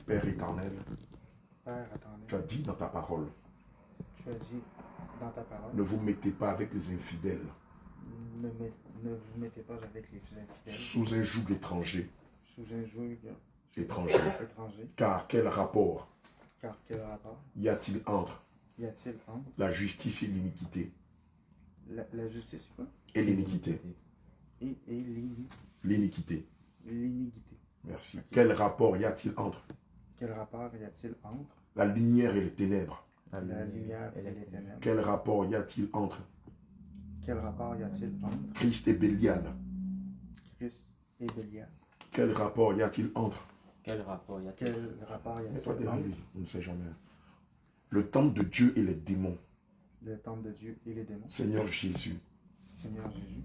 Père éternel, Père éternel, tu as dit dans ta parole, tu as dit dans ta parole, ne vous mettez pas avec les infidèles ne vous mettez pas avec les infidèles sous un joug étranger, sous un joug étranger. étranger. Car quel rapport Car quel rapport y a-t-il entre y a-t-il entre la justice et l'iniquité? la justice quoi? Et l'iniquité. Et L'iniquité. l'iniquité. Merci. Quel rapport y a-t-il entre Quel rapport y a-t-il entre la lumière et les ténèbres? la lumière et les ténèbres? Quel rapport y a-t-il entre Quel rapport y a-t-il entre Christ et Bélial? Christ et Bélial? Quel rapport y a-t-il entre Quel rapport y a-t-il? Quel rapport y Mais toi, a-t-il entre on ne sait jamais. Le temple de Dieu et les démons. le temple de Dieu et les démons? Seigneur Jésus, Seigneur Jésus,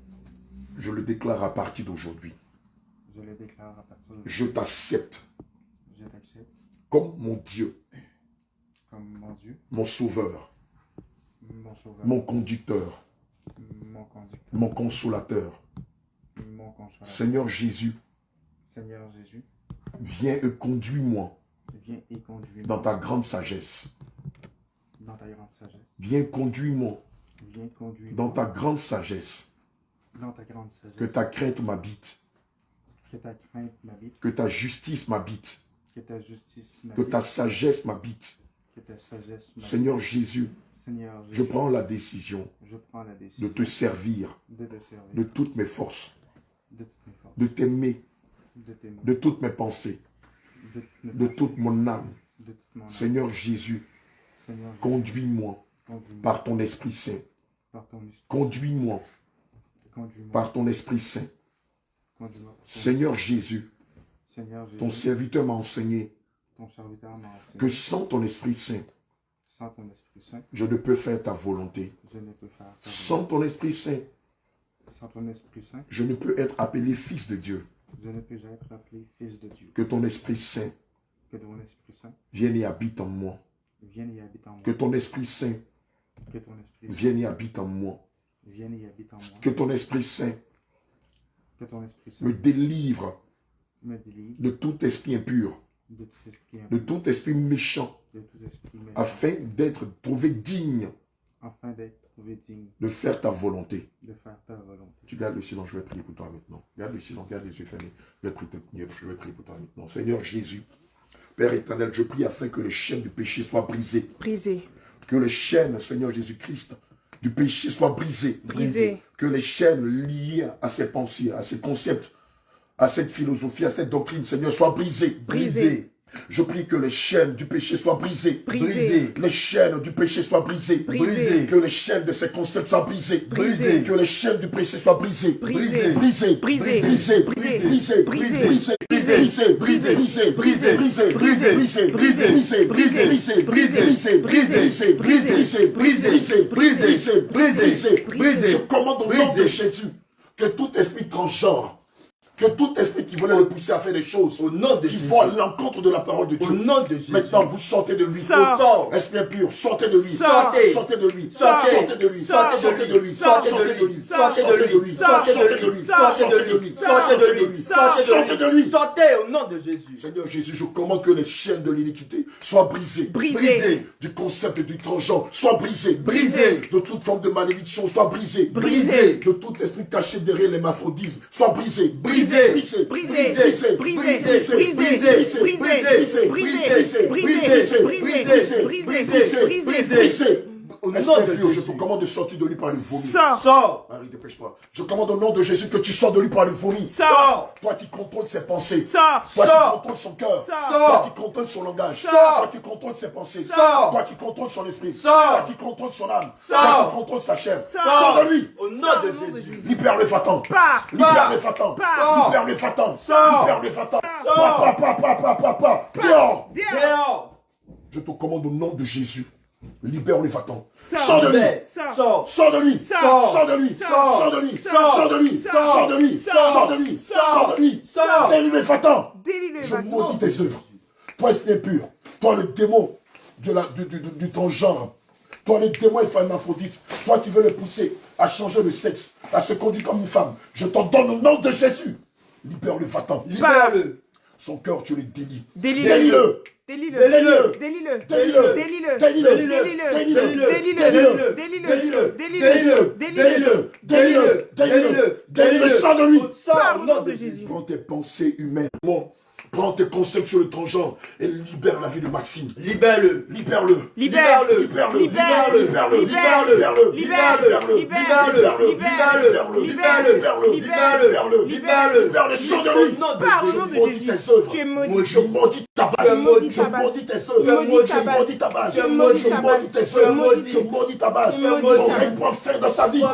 je le déclare à partir d'aujourd'hui. je le déclare à partir de Je t'accepte je t'accepte comme mon Dieu, comme mon Dieu, mon sauveur, mon sauveur, mon conducteur, mon conducteur, mon consolateur. mon consolateur. Seigneur Jésus, Seigneur Jésus, viens et conduis-moi viens et conduis-moi dans ta grande sagesse. dans ta grande sagesse. Viens conduis-moi Viens conduire dans ta grande sagesse. dans ta grande sagesse. Que ta crainte m'habite, Que ta crainte m'habite, que ta justice m'habite, que ta justice que m'habite, ta sagesse m'habite. que ta sagesse m'habite. Seigneur Jésus, Seigneur je Jésus, prends la décision je prends la décision de te servir de te servir de toutes mes forces, de toutes mes forces, de t'aimer de t'aimer, de toutes mes pensées, de toutes mes de pensées, toute mon âme. de toute mon âme. Seigneur Jésus, Seigneur Jésus, conduis-moi conduis-moi par ton Esprit Saint. par ton esprit, Conduis-moi conduis-moi par ton Esprit Saint. conduis-moi par ton Seigneur Jésus, Seigneur Jésus, ton serviteur m'a enseigné ton serviteur m'a enseigné que sans ton Esprit Saint, sans ton Esprit Saint, je ne peux faire ta volonté. je ne peux faire ta Sans ton Esprit Saint, volonté. Sans ton Esprit Saint, je ne peux être appelé fils de Dieu. je ne peux être appelé fils de Dieu. Que ton Esprit Saint Que ton Esprit Saint vienne et habite en moi. vienne et habite en moi. Que ton Esprit Saint Que ton Esprit Saint vienne et habite en moi. vienne et habite en moi. Que ton Esprit Saint Que ton Esprit Saint me délivre me délivre de tout esprit impur, de tout esprit de impur, tout esprit méchant, de tout esprit méchant, afin d'être trouvé digne afin d'être trouvé digne de faire ta volonté. de faire ta volonté. Tu gardes le silence, je vais prier pour toi maintenant. Garde le silence, garde les yeux fermés. Je vais prier pour toi maintenant. Seigneur Jésus, Père éternel, je prie afin que les chaînes du péché soient brisées. Brisé. Que les chaînes, Seigneur Jésus-Christ, du péché soient brisées. Brisé. Que les chaînes liées à ces pensées, à ces concepts, à cette philosophie, à cette doctrine, Seigneur, soient brisées. Brisé. Je prie que les chaînes du péché soient brisées. Brisé. Les chaînes du péché soient brisées. Brisé. Que les chaînes de ces concepts soient brisées. Brisé. Que les chaînes du péché soient brisées. Brisé. Brisées. Brisé. Brisées. Brisé. Brisées. Brisé. Brisées. Brisé. Brisées. Brisées. Brisé. Brisées. Brisées. Brisées. Brisées. Brisées. Brisées. Brisées. Brisées. Je commande au nom de Jésus que tout esprit transgenre, que tout esprit qui voulait le pousser à faire des choses Au nom de qui Jésus. vont à l'encontre de la parole de Dieu. Au nom de Jésus. Maintenant, vous sortez de lui. Sors. Esprit impur, sortez de lui. Sortez. Sortez de lui. Sortez. Sortez de lui. Sortez. Sortez de lui. Sortez. Sortez de lui. Sortez. Sortez de lui. Sortez. Sortez de lui. Sortez. Sortez de lui. Sortez. Sortez de lui. Sortez. Sortez de lui. Sortez au nom de Jésus. Seigneur Jésus, je commande que les chaînes de l'iniquité soient brisées. Brisé. Du concept du transgenre soient brisées. Brisé. De toute forme de malédiction soit brisée. Brisé. De tout esprit caché derrière les maphrodismes soit brisé. Brisé. Brisé. Brisé. Brisé. Brisé. Brisé. Brisé. Brisé. Brisé. Brisé. Brisé. Brisé. Brisé. Au nom Esprit de impur, je Jésus. te commande de sortir de lui par le vomi. Sors. Sors. Marie, dépêche-toi. Je commande au nom de Jésus que tu sors de lui par le vomi. Sors. Toi qui contrôles ses pensées. Sors. Toi Sors. qui contrôles son cœur. Sors. Toi qui contrôles son langage. Sors. Toi qui contrôles ses pensées. Sors. Toi qui contrôles son esprit. Sors. Toi qui contrôles son âme. Sors. Toi qui contrôles sa chair. Sors. Sors de lui. Au nom Sors de Jésus. Libère le Fatan. Pars. Libère le Fatan. Pars. Libère le Fatan. Sors. Libère le Fatan. Sors. Papa. Dehors. Dehors. Je te commande au nom de Jésus. Libère le Fatan. Sors. Sors de lui. Sors. Sors de lui. Sors. Sors de lui. Sors. Sors de lui. Sors. Sors de lui. Sors. Sors de lui. Sors. Sors de lui. Sors. Sors de lui. Sors. Délie le Fatan. Délie le Je bâton. maudis tes œuvres. Toi, esprit impur. Toi, le démon du transgenre. Toi, le démon hermaphrodite. Toi qui veux le pousser à changer de sexe, à se conduire comme une femme. Je t'en donne au nom de Jésus. Libère le Fatan. Libère-le. Son cœur, tu le délies. Délie-le. Délie-le. Délie-le. Délie-le. Délie-le. Délie-le. Délie-le. Délie-le. Délie-le. Délie-le. Délie-le. Délie-le. Délie-le. Délie-le. Délie-le. Délie-le. Délie-le. Sors de lui. Sors au nom de Jésus. Prends tes pensées humaines. Bon. Prends tes concepts sur le transgenre et libère la vie de Maxime. Libère-le. Libère-le. Libère-le. Libère-le. Libère-le. Libère-le. Libère-le. Libère-le. Libère-le. Libère-le. Libère-le. Libère-le. Libère-le. Sors de lui. Pars au nom Je de maudis Jésus. tes œuvres. Tu es maudit. Je maudis ta base. Tu maudis Je ta base. maudis tes Tu œuvres. maudis Je ta base. maudis ta base. Tu maudis Je ta maudis base. tes Tu œuvres. maudis. Je maudis ta base. Tu maudis Ton ta règne base. prend fin dans sa vie.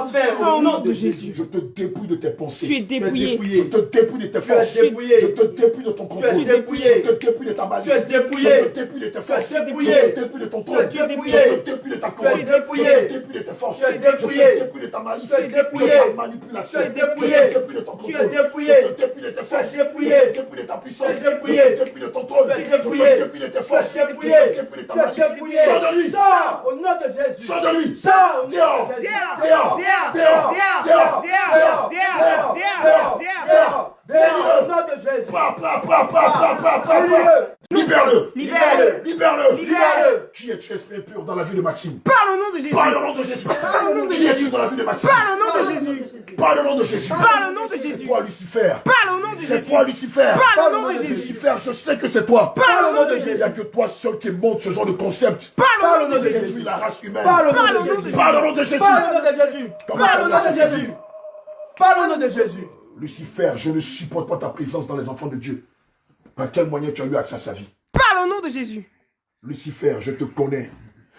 Au nom de Jésus. Je te dépouille de tes pensées. Tu es dépouillé. Je te dépouille de tes forces. dépouillé. Je te dépouille de ton contrôle. Tu es dépouillé. Je te dépouille de ta malice. Tu es dépouillé. Je te dépouille de tes forces. Tu es dépouillé. Je te dépouille de ton trône. Tu es dépouillé. Je te dépouille de ta couronne. Tu es dépouillé. Je te dépouille de tes forces. Tu es Je dépouillé. te dépouille de ta malice. Tu es dépouillé. De ta manipulation. Tu es dépouillé. Je te dépouille de ton Tu contrôle. es dépouillé. Je te dépouille de tes forces. Tu es dépouillé. Je te dépouille de ta puissance. Tu es dépouillé. Je te dépouille de ton trône. Tu es Je dépouillé. te dépouille de tes forces. Tu es dépouillé. Je te dépouille de ta Tu es malice. dépouillé. Sors de lui. Sors au nom de Jésus. Sors de lui. Sors au nom Dehors. de Jésus. Dehors. Dehors. Dehors. Au nom de Jésus. Libère-le. Libère-le. Libère-le. Libère-le. Qui es-tu, esprit impur, dans la vie de Maxime? Parle au nom de Jésus. Parle au nom de Jésus. Qui es-tu dans la vie de Maxime? Parle au nom de Jésus. Parle au nom de Jésus. Parle au nom de C'est Jésus. toi, Lucifer. Parle au nom de C'est Jésus. toi, Lucifer. Parle au nom de Jésus. Lucifer, je sais que c'est toi. Parle au nom de Il n'y Jésus. a que toi seul qui montre ce genre de concept. Parle au nom de Qui Jésus. détruit la race humaine. Parle au Parle nom au de nom de Jésus. Jésus. Parle au nom de Jésus. Parle au nom de Jésus. Comment Parle au tu nom as de dit Jésus. Parle au nom de Jésus. Lucifer, je ne supporte pas ta présence dans les enfants de Dieu. À quel moyen tu as eu accès à sa vie? Parle au nom de Jésus. Lucifer, je te connais.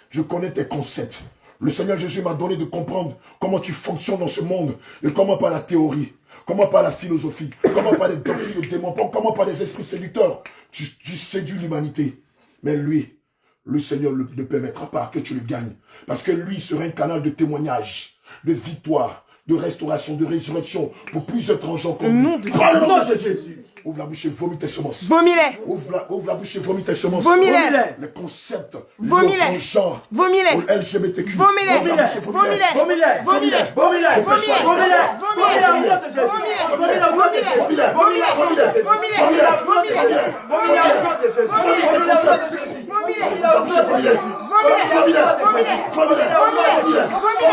Je connais tes concepts. Le Seigneur Jésus m'a donné de comprendre comment tu fonctionnes dans ce monde. Et comment par la théorie, comment par la philosophie, comment par les doctrines de démons, comment par les esprits séducteurs, tu séduis l'humanité. Mais lui, le Seigneur ne permettra pas que tu le gagnes. Parce que lui sera un canal de témoignage, de victoire, de restauration, de résurrection pour plusieurs transgenres comme lui. Parle au nom de Jésus. Ouvre la bouche et vomis tes semences. Vomis-les. Ouvre la bouche et vomis tes semences. Vomis-les. Les concepts, Vomis-les. le genre, Vomis-les. au LGBTQ. Vomis-les. Ouvre la bouche et vomis-les. Vomis-les. Vomis-les. Vomis-les. Vomis-les. Vomis-les. Vomis-les. Vomis-les. Vomis-les au nom de Jésus. Vomis-les. Vomis-les au nom de Jésus. Vomis-les. Vomis-les. Vomis-les. Vomis-les. Vomis-les. Vomis-les. Vomis-les au nom de Jésus. Vomis ces concepts. Vomis-les. Vomis-les au nom de Jésus. Vomis-les. Vomis-les. Vomis-les. Vomis-les.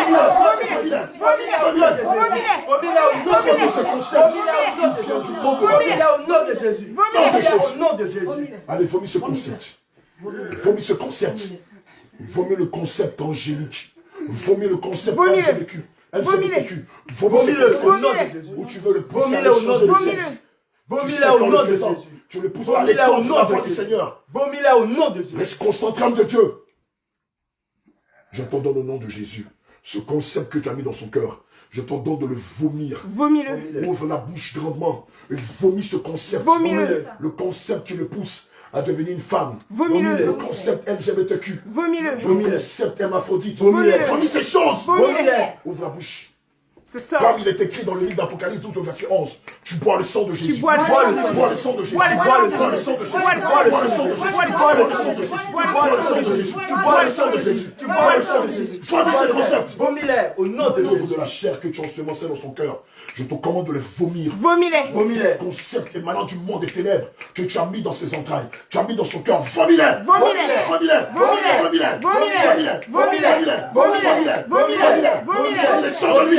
Vomis-les. Vomis-les. Vomis-les. Vomis-les au nom de Vomis Jésus. ces concepts. Vomis-les au nom de Jésus. Vomis-les au nom de Jésus. Allez, vomis ce concept. Vomis ce concept. Vomis le concept angélique. Vomis le concept Vomis-le. LGBTQ. LGBTQ. Vomis Vomis-le ce au nom de concept Jésus. où tu veux le pousser à Vomis-le au nom changer de de Jésus. sexe. Vomis-les au nom de Jésus. Tu le pousses à Vomis-les l'écart au de nom la de foi du Jésus. Seigneur. Vomis-les au nom de Jésus. Reste concentré, âme de Dieu. Je t'en donne au nom de Jésus. Ce concept que tu as mis dans son cœur, je t'en donne de le vomir. Vomis-le. Ouvre la bouche grandement et vomis ce concept. Vomis-le. Le concept qui le pousse à devenir une femme. Vomis-le. Le concept LGBTQ. Vomis-le. Le concept hermaphrodite. Vomis-le. Vomis ces choses. Vomis-le. Ouvre la bouche. C'est ça. Comme il est écrit dans le livre d'Apocalypse 12 au verset 11, tu bois le sang de Jésus. bois le sang de Jésus. Bois le sang de Jésus. Bois le sang de Bois le Jésus. sang de Jésus. Bois le sang Bois de le sang de Jésus. Jésus. Bois le Bois le sang sang de de Jésus. Jésus. Bois le Bois le sang sang de de Jésus. Jésus. Bois Bois le le sang sang de de Jésus. Jésus. Bois le sang de Jésus. Vomis ces concepts. Vomis-les au nom de L'œuvre Jésus. de la chair que tu as ensemencé dans son cœur, je te commande de les vomir. Vomis-les. Vomis-les. Concept émanant du monde des ténèbres que tu as mis dans ses entrailles, tu as mis dans son cœur, vomis-les. Vomis-les. Vomis-les. Vomis-les. Vomis-les. Vomis-les. Vomis-les. Vomis-les. Vomis-les. Vomis-les. Sors de lui.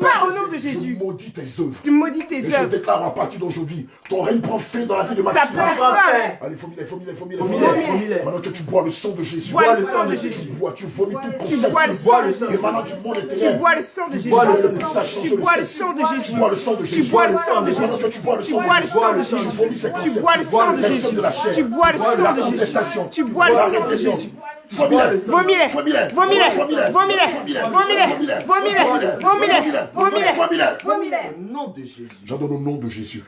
Pas au nom de Je Jésus. maudis tes œuvres. Tu maudis Et tes je œuvres. déclare à partir d'aujourd'hui, ton règne prend fin dans la vie de Ça Maxime. prend fin. Allez, vomis-les, vomis-les, vomis-les, Vomis-les. vomis-les. Vomis-les. Maintenant que tu bois le sang de Jésus, Bois le le sang sang de de Jésus. tu vomis tout Tu concept bois le sang de Jésus. émanant du monde des Tu ténèbres. bois le sang de Jésus. bois le sang de Tu bois le sang de Jésus. Tu bois le sang de Jésus. Tu bois le sang de Pendant Jésus. que tu bois le Tu sang bois de le Jésus, sang de tu Jésus. vomis ces Tu concepts. bois le sang de Les Jésus. œuvres de la chair. Tu bois le sang La de Jésus. contestation. Tu bois le La sang de rébellion. Jésus. Vomis-les. Vomis-les. Vomis-les. Vomis-les. Vomis-les. Vomis-les. Vomis-les. Vomis-les. Vomis-les. Vomis-les. Vomis-les. Vomis-les. Au nom de Jésus. J'en donne au nom de Jésus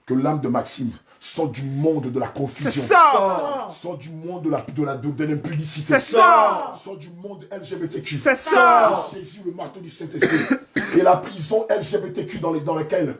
que l'âme de Maxime sort du monde de la Ça confusion. sort. Sort du monde de l'impudicité. Ça sort. Sort du monde LGBTQ. Ça sort. Je saisis le marteau du Saint-Esprit et la prison LGBTQ dans laquelle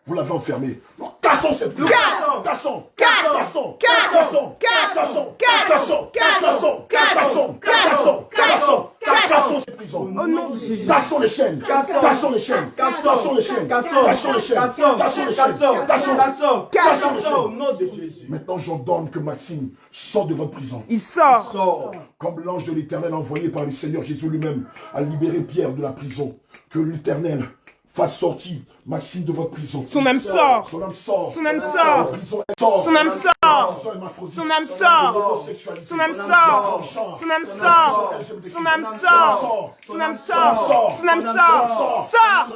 vous l'avez enfermé. Donc, cassons cette prison. Casse. Cassons. Casse. Cassons. Casse. Cassons. Casse. Cassons. Casse. Cassons. Casse. Cassons. Casse. Cassons. Casse. Cassons. Casse. Cassons. Casse. Cassons cette prison. Au nom de Jésus. Cassons les chaînes. Cassons les chaînes. Cassons les chaînes. Cassons les chaînes. Cassons les chaînes. Cassons les Au chaînes. nom de Jésus. Maintenant, j'ordonne que Maxime sorte de votre prison. Il sort. Sors. Comme l'ange de l'Éternel envoyé par le Seigneur Jésus lui-même a libéré Pierre de la prison. Que l'Éternel fasse sortir Maxime de votre prison. Son âme sort. Son âme sort. Son âme La sort. prison, elle sort. Son âme sort. La prison hermaphrodite. Son âme sort. Son âme sort. Son âme sort. Son âme sort. Son âme sort. Son âme sort. Sort.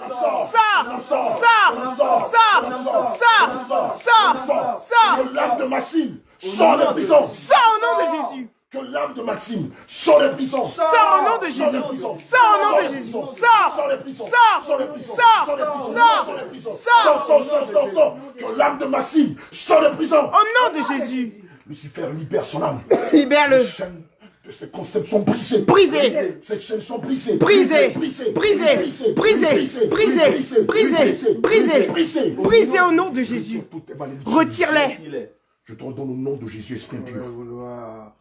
Sort. Sort. Que l'âme de Maxime sort de prison. Sors au nom de Jésus. Que l'âme de Maxime sort des prisons. Sors au nom de Jésus. Sors au nom de Jésus. Sors. Sors des prisons. Sors. Sors des prisons. Sors. Sors des prisons. Sors. Sors des prisons. Sors. Sors. Que l'âme de Maxime sort des prisons. Au nom de Jésus. Lucifer libère son âme. Libère-le. Les chaînes de ces concepts sont brisées. Brisé. Ces chaînes sont brisées. Brisé. Brisées. Brisé. Brisé. Brisé. Brisé. Brisé. Brisé au nom de Jésus. Toutes tes malédictions. Retire-les. Je te redonne au nom de Jésus, esprit On va impur. vouloir.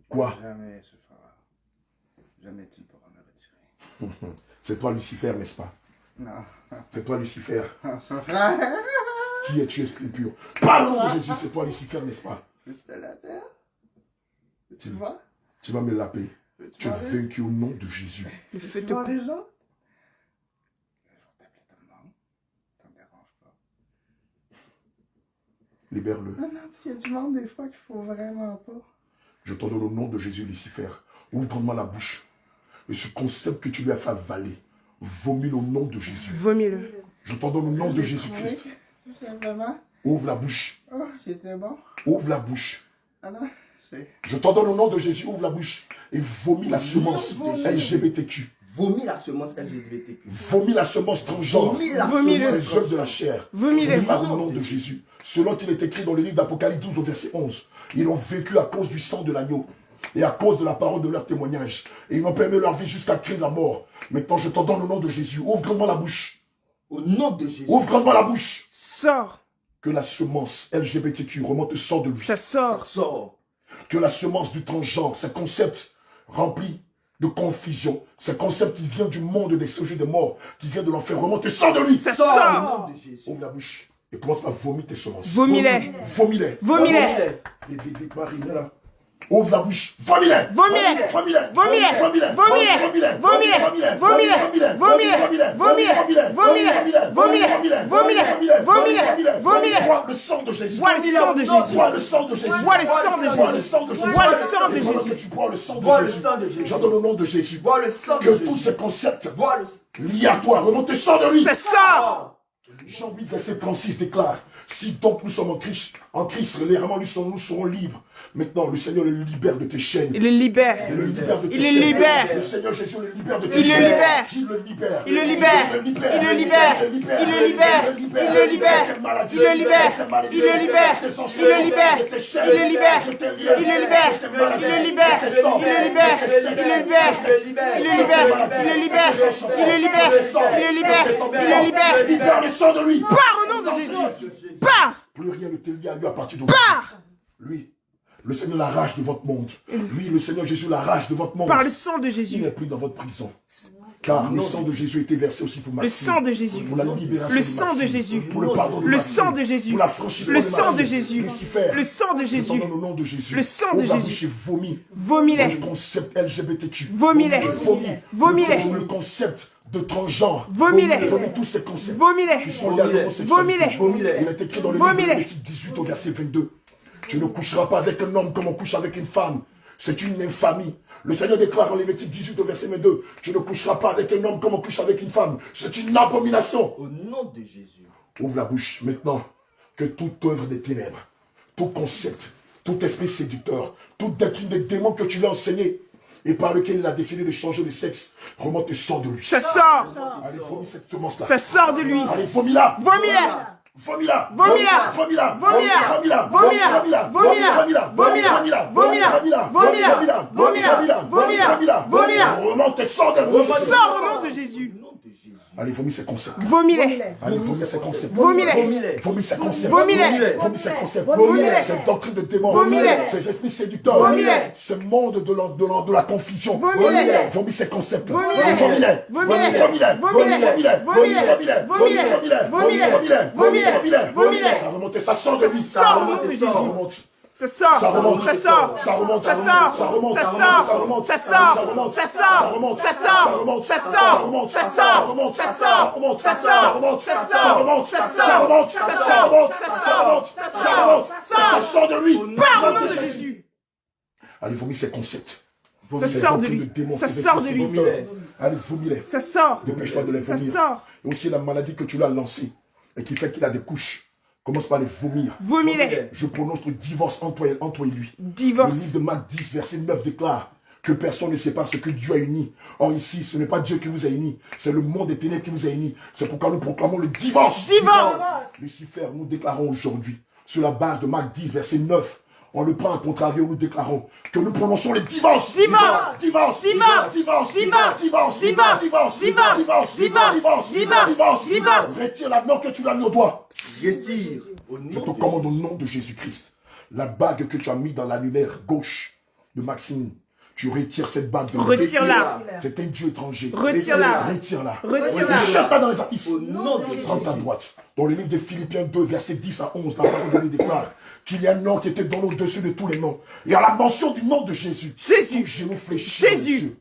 Quoi? Jamais se fera. Jamais tu ne pourras me retirer. C'est toi Lucifer, n'est-ce pas? Non. C'est toi Lucifer. Son frère. Qui es-tu, esprit impur? Parle au nom de Jésus, c'est toi Lucifer, n'est-ce pas? Juste la terre. Tu vois? Tu vas me laper. Tu es vois? vaincu au nom de Jésus. Le feu Tu te vois les autres? Ils vont t'appeler ta maman. Ça me dérange pas. Libère-le. Non, non, il y a du monde des fois qu'il faut vraiment pas. Je t'en donne au nom de Jésus, Lucifer. Ouvre grandement la bouche. Et ce concept que tu lui as fait avaler, vomis-le au nom de Jésus. vomis-le. Je t'en donne au nom de Jésus-Christ. Simplement. Ouvre la bouche. Oh, j'étais bon. Ouvre la bouche. Ah non, c'est. Je t'en donne au nom de Jésus. Ouvre la bouche. Et vomis la semence LGBTQ. Vomis la semence LGBTQ. Vomis la semence transgenre. Vomis la Vomis-le. semence. Ces œuvres de la chair. Vomis-le. Par le nom de Jésus. Selon qu'il est écrit dans le livre d'Apocalypse 12 au verset 11. Ils ont vécu à cause du sang de l'agneau. Et à cause de la parole de leur témoignage. Et ils ont permis leur vie jusqu'à crier la mort. Maintenant, je t'en donne au nom de Jésus. Ouvre grandement la bouche. Au nom de Jésus. Ouvre grandement la bouche. Sors. Que la semence LGBTQ remonte sort de lui. Ça sort. Sors. Que la semence du transgenre, ce concept rempli de confusion, ce concept qui vient du monde des séjours des morts, qui vient de l'enfer, remonte sort de lui. Ça Sors. Au sort. nom de Jésus. Ouvre la bouche et commence par vomir tes semences. Vomis-les. Vomis-les. Vomis-les. Vite, vite, vite, Marie, viens là. Ouvre la bouche. Vomis-les. Vomis-les. Vomis-les. Vomis-les. Vomis-les. Vomis-les. Vomis-les. Vomis-les. Vomis-les. Vomis-les. Vomis-les. Vomis-les. Vomis-les. Vomis-les. Vomis-les. Vomis-les. Bois le sang de Jésus. Bois le sang de Jésus. Bois le sang de Jésus. Bois le sang de Bois le Jésus. sang de Jésus. Bois le sang de Et pendant Jésus. que tu bois le sang Bois de le Jésus. sang de Jésus. J'en donne au nom de Jésus. Bois le sang de Que Jésus. tous ces concepts Bois le liés à toi remontent et sort de lui. Ça sort. Jean 8, verset 36 déclare: si donc nous sommes en Christ, réellement nous serons libres. Maintenant, le Seigneur le libère de tes chaînes. Il le libère. Il le libère de tes Il le chaînes. libère. Le Seigneur Jésus le libère de tes Il le chaînes. libère. Il le libère. Il le libère. Il le libère. Il le libère. Il le libère. Il le libère. Il le libère. Il le libère. Il le libère. Il le libère. Il le libère. Il le libère. Il le libère. Il le libère. Il le libère. Il le libère. Il le libère. Il le libère. Il le libère. Libère le sang de lui. Pars au nom de Jésus. Pars. Plus rien ne te lie à lui à partir de Pars. lui. Le Seigneur l'arrache de votre monde. Lui, le Seigneur Jésus l'arrache de votre monde. Par le sang de Il Jésus. n'est plus dans votre prison. Car le sang de Jésus a été versé aussi pour Le Maxime. sang de Jésus. Pour la libération Le de sang de Maxime. Jésus. Pour le pardon de Le Maxime. sang de Jésus. Pour l'affranchissement Le de sang Maxime. de Jésus. Lucifer. Le sang de Je Jésus. t'en donne au nom de Jésus. Le sang de Ouvre la Jésus. bouche et vomis. Vomis-les. Le concept LGBTQ. Vomis-les. Vomis. Vomis-les. Le concept de transgenre. Vomis-les. Vomis tous ces concepts. Vomis-les. Qui sont liés à l'homosexualité. Vomis-les. Il est écrit dans le livre de Vomis-les. Lévitique 18 au verset 22. Tu ne coucheras pas avec un homme comme on couche avec une femme. C'est une infamie. Le Seigneur déclare en Lévitique 18 au verset 22. Tu ne coucheras pas avec un homme comme on couche avec une femme. C'est une abomination. Au nom de Jésus. Ouvre la bouche maintenant. Que toute œuvre des ténèbres, tout concept, tout esprit séducteur, toute doctrine des démons que tu lui as enseigné et par lequel il a décidé de changer de sexe, remonte et sort de lui. Ça sort. Allez, vomis cette semence-là. Ça sort de lui. Allez, vomis-la. Vomis-la. Vomis-la. Vomis-la. Vomis-la. Vomis-la. Vomis-la. Vomis-la. Vomis-la. Vomis-la. Vomis-la. Vomis-la. Vomis-la. Vomis-la. Vomis-la. Remonte et sort de lui. Sors au nom de Jésus. Au nom de Jésus. Allez, vomis ces concepts. Vomis-les. Allez, vomis ces concepts. Vomis-les. Vomis ces concepts. Vomis-les. Vomis ces concepts. Vomis-les. Cette doctrine de démons. Vomis-les. Ces esprits séducteurs. Vomis-les. Ce monde de la confusion. Vomis-les. Vomis ces concepts. Vomis-les. Vomis-les. Vomis-les. Vomis-les. Vomis-les. Vomis-les. Vomis-les. Ça remonte, ça sort de lui. Sors au nom de Jésus. Ça remonte. Ça sort, Ça remonte, ça sort, ça remonte, ça ça sort, remonte, ça ça sort, remonte, ça ça sort, remonte, ça ça sort, remonte, ça ça sort, remonte, ça ça sort, remonte, ça ça sort, remonte, ça ça sort, remonte, ça ça sort, remonte, ça ça sort, remonte, ça ça sort, remonte, ça ça sort, remonte, ça ça sort, remonte, ça ça sort, remonte, ça ça sort de lui. Par le nom de Jésus. Allez, vomis ces concepts. Ça sort de lui. Ça sort de lui. Allez, vomis-les. Ça sort. Dépêche-toi de les Ça vomir. sort. Et aussi la maladie que tu l'as lancée et qui fait qu'il a des couches. Commence par les vomir. Vomis-les. Je prononce le divorce entre toi et lui. Le Divorce. livre de Marc 10, verset 9 déclare que personne ne sépare ce que Dieu a uni. Or ici, ce n'est pas Dieu qui vous a unis, c'est le monde des ténèbres qui vous a unis. C'est pourquoi nous proclamons le divorce. Divorce. Lucifer, nous déclarons aujourd'hui, sur la base de Marc 10, verset 9, on le prend à contrario, nous déclarons que nous prononçons le divorce. Divorce. Divorce. Divorce. Divorce. Divorce. Divorce. Divorce. Divorce. Divorce. Divorce. Divorce. Divorce. Divorce. Retire la note que tu l'as mis au doigt. Retire au Je te nom commande au nom de Jésus-Christ. La bague que tu as mis dans l'annulaire gauche de Maxime, tu retires cette bague de Retire-la. C'est un Dieu étranger. Retire-la. Retire-la. Retire-la. Jette-la dans les abysses. Au nom de Prends ta droite. Dans le livre de Philippiens 2, verset 10 à 11, la parole de Dieu déclare qu'il y a un nom qui était donné au-dessus de tous les noms. Et à la mention du nom de Jésus, Jésus. tout genou fléchit Jésus. dans les cieux.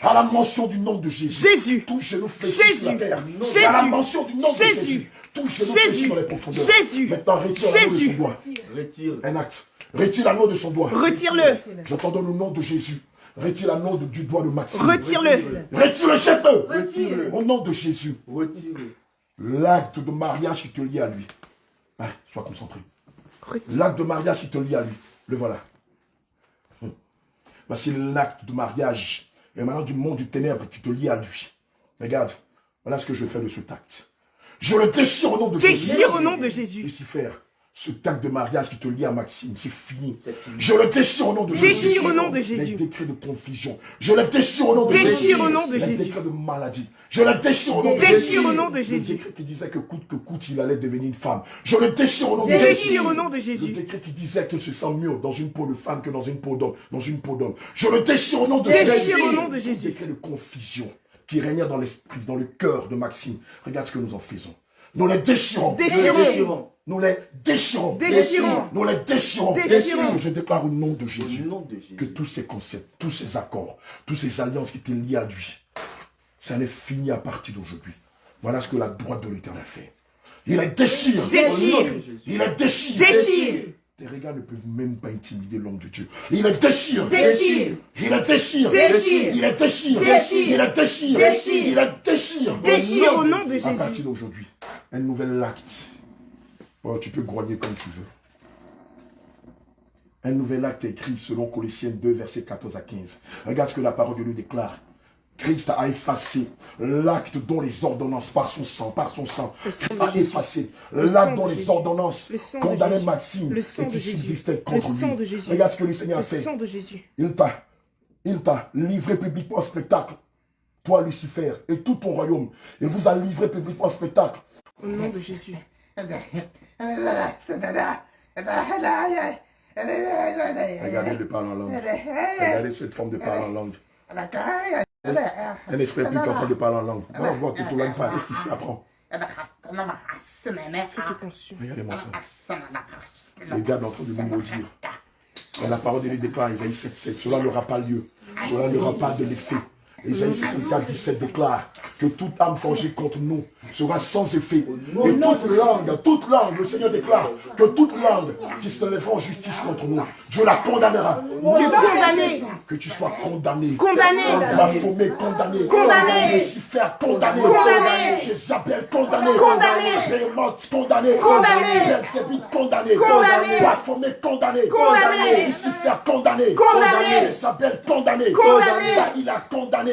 À la mention du nom de Jésus, Jésus. tout genou fléchit sur la Jésus. terre. Jésus. À la mention du nom de Jésus. Jésus, tout genou Jésus. fléchit dans les profondeurs. Jésus. Maintenant, retire l'anneau de Jésus. son doigt. retire. Un acte. Retire l'anneau de son doigt. Retire-le. Je t'en donne au nom de Jésus. Retire l'anneau du doigt de Maxime. Retire-le. Retire-le, jette-le. Retire-le. Au nom de Jésus. Retire-le. L'acte de mariage qui te lie à lui. Ah, sois concentré. L'acte de mariage qui te lie à lui. Le voilà. Voici l'acte de mariage. Et maintenant du monde du ténèbre qui te lie à lui. Regarde. Voilà ce que je fais de ce acte. Je le déchire au nom de Jésus. Déchire au nom de Jésus. Lucifer, ce acte de mariage qui te lie à Maxime, c'est fini. Je le déchire au nom de Jésus. Déchire au nom de Les Jésus. décrets de confusion. Je le déchire au nom de Jésus. Déchire au nom de Les Jésus. décrets de maladie. Je le déchire au nom de Jésus. Déchire au nom de Le Jésus. décret qui disait que coûte il allait devenir une femme. Je le déchire au nom de Jésus. Déchire au nom de Le Jésus. décret qui disait qu'il se sent mieux dans une peau de femme que dans une peau d'homme. Je le déchire au nom de Déchire Jésus. au nom de Le Jésus. décret de confusion qui régnait dans l'esprit, dans le cœur de Maxime. Regarde ce que nous en faisons. Nous les déchirons. Déchirons. Nous les déchirons. Déchirons. Nous les déchirons. Déchirons. Je déclare au nom de Au Jésus nom de Jésus. que tous ces concepts, tous ces accords, toutes ces alliances qui étaient liées à lui, ça n'est fini à partir d'aujourd'hui. Voilà ce que la droite de l'Éternel fait. Il les déchire. Déchire. Au nom de Jésus. Il les déchire. Déchire. Tes regards ne peuvent même pas intimider l'homme de Dieu. Il les déchire. Déchire. Il les déchire. Déchire. Il les déchire. Déchire. Il les déchire. Déchire. Il les déchire. Déchire au nom de À Jésus. partir d'aujourd'hui, un nouvel acte. Oh, tu peux grogner comme tu veux. Un nouvel acte écrit selon Colossiens 2, versets 14 à 15. Regarde ce que la parole de Dieu déclare. Christ a effacé l'acte dont les ordonnances, par son sang, Christ a effacé l'acte dont les ordonnances condamnaient Maxime et qui subsistaient contre lui. Regarde ce que le Seigneur a fait. de Jésus. Il t'a livré publiquement en spectacle, toi Lucifer, et tout ton royaume. Il vous a livré publiquement en spectacle. Au nom de Jésus. Regardez le parler en langue. Regardez cette forme de parler en langue. Un esprit qui est en train de parler en langue. Va voir que tout le monde parle. Reste ici, apprends. Fais-te consumer. Regardez-moi ça. Le diable est en train de nous maudire. Et la parole de Dieu déclare, Isaïe 7,7. Cela n'aura pas lieu. Cela n'aura pas de l'effet. Isaïe 54, 17 déclare que toute âme forgée contre nous sera sans effet. Et toute langue, le Seigneur déclare que toute langue qui se lèvera en justice contre nous, Dieu la condamnera. Tu es condamné. Que tu sois condamné. Condamné. Baphomet condamné. Condamné. Lucifer condamné. Condamné. Jézabel condamné. Condamné. Béhémoth condamné. Condamné. Belzébuth condamné. Condamné. Baphomet condamné. Condamné. Lucifer condamné. Condamné. Jézabel condamné. Condamné. Il a condamné.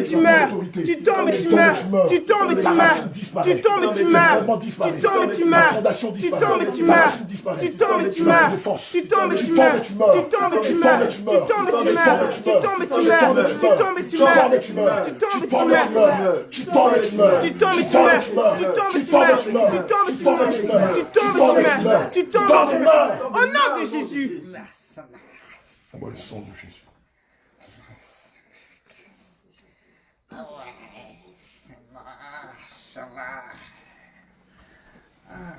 et tu meurs. Tu tombes et tu meurs. Tu tombes et tu meurs. Tu tombes et tu meurs. Tu tombes et tu meurs. Tu tombes et tu meurs. Tu tombes et tu meurs. Tu tombes et tu meurs. Tu tombes et tu meurs. Tu tombes et tu meurs. Tu tombes et tu meurs. Tu tombes et tu meurs. Tu tombes et tu meurs. Tu tombes et tu meurs. Tu tombes et tu meurs. Tu tombes et tu meurs. Tu tombes et tu meurs. Tu tombes et tu meurs. Tu tombes et tu meurs. Au nom de Jésus. Envoie le sang de Jésus.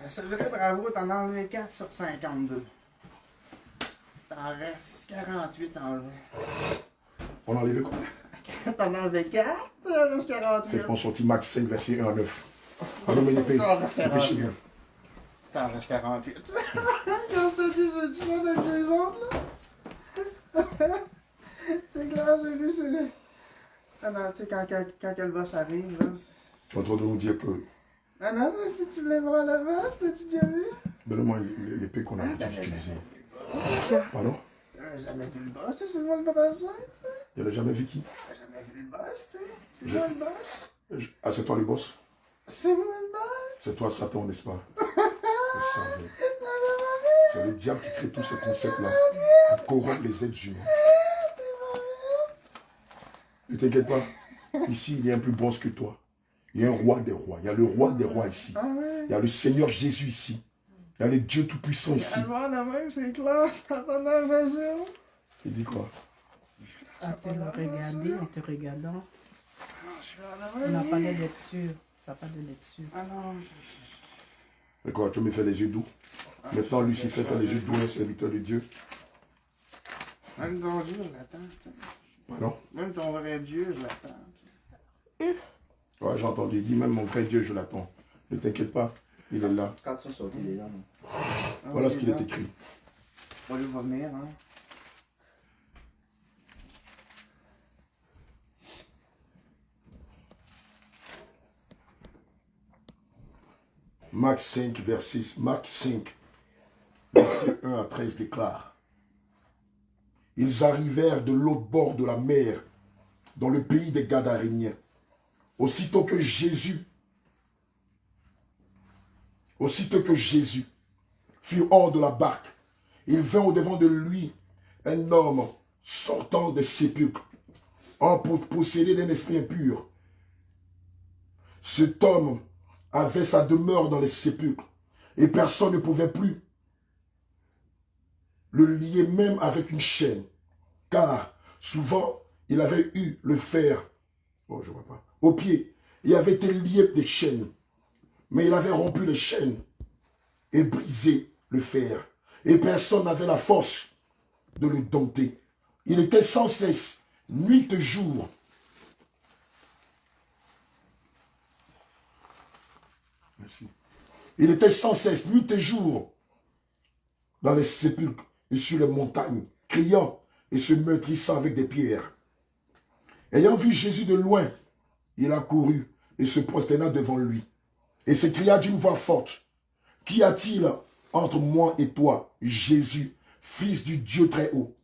C'est vrai, bravo, t'en as enlevé 4 sur 52. T'en restes 48 enlevés. On a enlevé combien? T'en as enlevé 4, t'en restes 48. Faites-moi sortir Max 5, verset 1 à 9. Allons, mais l'épée. L'épée vient. T'en restes 48. Quand t'as dit, tu vas avec les autres, là? C'est clair, j'ai vu, c'est... Ah non, tu sais, quand le boss arrive, là, Tu es en train de nous dire que... Ah non, mais si tu voulais voir la boss, l'as-tu déjà vu? Donne-moi l'épée qu'on a utilisée. Pardon? J'ai jamais vu le boss, c'est moi le bracelet, tu sais. Il n'a jamais vu qui? J'ai jamais vu le boss, tu sais. C'est moi le boss. Ah, c'est toi le boss? C'est moi le boss. C'est toi Satan, n'est-ce pas? C'est le diable qui crée tous ces concepts-là pour corrompre les êtres humains. Ne t'inquiète pas. Ici, il y a un plus boss que toi. Il y a un roi des rois. Il y a le roi des rois ici. Il y a le Seigneur Jésus ici. Il y a le Dieu Tout-Puissant ici. Avant la même, c'est clair, c'est en pendant la jour. Il dit quoi? En te regardant, en te regardant, Je suis en on avant. n'a pas l'air d'être sûr. Ça n'a pas l'air d'être sûr. Ah non. D'accord, tu me fais les yeux doux. Maintenant, Lucifer fait les yeux doux, un serviteur de Dieu. Même ton Dieu, je l'attends. Pardon? Même ton vrai Dieu, je l'attends. Ouais, j'ai entendu. Il dit même mon vrai Dieu, je l'attends. Ne t'inquiète pas, il est là. Quand ils sont sortis déjà, non? Voilà ce qu'il est écrit. On lui va venir, hein. Marc 5, verset 1 à 13 déclare. Ils arrivèrent de l'autre bord de la mer, dans le pays des Gadaréniens. Aussitôt que Jésus fut hors de la barque, il vint au-devant de lui un homme sortant des sépulcres, possédé d'un esprit impur. Cet homme avait sa demeure dans les sépulcres, et personne ne pouvait plus le lier même avec une chaîne, car souvent il avait eu le fer, au pied, et avait été lié des chaînes, mais il avait rompu les chaînes et brisé le fer, et personne n'avait la force de le dompter. Il était sans cesse, nuit et jour, merci. Il était sans cesse, nuit et jour, dans les sépulcres et sur les montagnes, criant et se meurtrissant avec des pierres. Ayant vu Jésus de loin, il accourut et se prosterna devant lui, et s'écria d'une voix forte, « Qu'y a-t-il entre moi et toi, Jésus, fils du Dieu très haut?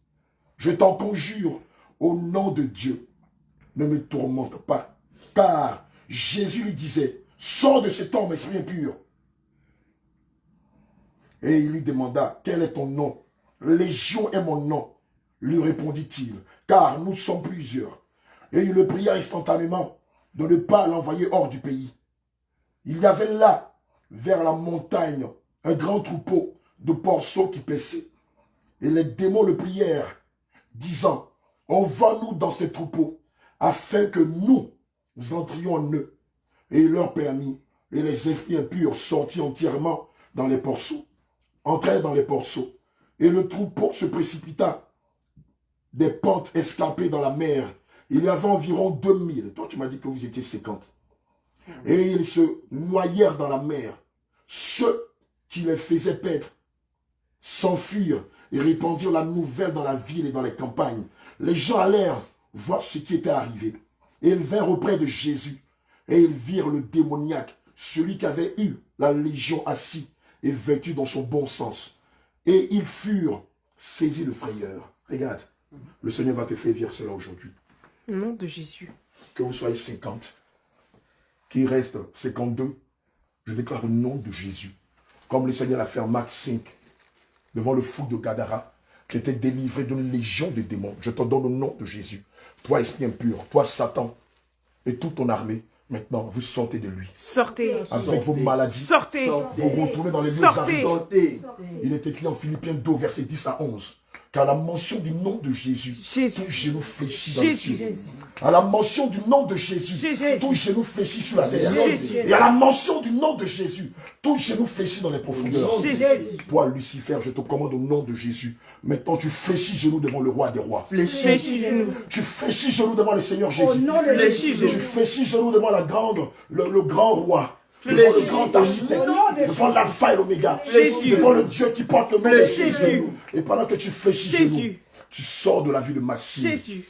Je t'en conjure, au nom de Dieu, ne me tourmente pas. » Car Jésus lui disait, « Sors de cet homme, esprit impur. » Et il lui demanda, « Quel est ton nom? » « Légion est mon nom, lui répondit-il, car nous sommes plusieurs. Et il le pria instantanément de ne pas l'envoyer hors du pays. Il y avait là, vers la montagne, un grand troupeau de porceaux qui paissaient. Et les démons le prièrent, disant, « Envoie-nous dans ces troupeaux, afin que nous entrions en eux. » Et il leur permit, et les esprits impurs sortirent entièrement dans les porceaux, entrèrent dans les porceaux. Et le troupeau se précipita des pentes escarpées dans la mer. Il y avait environ 2000. Toi, tu m'as dit que vous étiez 50. Et ils se noyèrent dans la mer. Ceux qui les faisaient paître s'enfuirent et répandirent la nouvelle dans la ville et dans les campagnes. Les gens allèrent voir ce qui était arrivé. Et ils vinrent auprès de Jésus. Et ils virent le démoniaque, celui qui avait eu la légion assis et vêtu dans son bon sens. Et ils furent saisis de frayeur. Regarde, le Seigneur va te faire vivre cela aujourd'hui. Au nom de Jésus. Que vous soyez 50, qu'il reste 52, je déclare au nom de Jésus, comme le Seigneur l'a fait en Marc 5, devant le fou de Gadara, qui était délivré d'une légion de démons. Je te donne au nom de Jésus. Toi, esprit impur, toi, Satan, et toute ton armée, maintenant, vous sortez de lui. Sortez. Avec vos maladies. Sortez. Vous retournez dans les lieux Sortez. arides. Il est écrit en Philippiens 2, versets 10 à 11. Qu'à la mention du nom de Jésus, Jésus. tout genou fléchit dans les Jésus. cieux. À la mention du nom de Jésus, Jésus. tout genou fléchit sur la terre. Jésus. Et à la mention du nom de Jésus, tout genou fléchit dans les profondeurs. Jésus. Toi, Lucifer, je te commande au nom de Jésus. Maintenant, tu fléchis genou devant le roi des rois. Fléchis genou. Tu fléchis genou devant le Seigneur Jésus. Fléchis Tu genou. fléchis genou devant le grand roi. Devant le grand architecte, devant l'alpha et l'oméga, Jésus. devant le Dieu qui porte le nom de Jésus. Jésus. Et pendant que tu fléchis Jésus. genou, tu sors de la vie de Maxime, Jésus.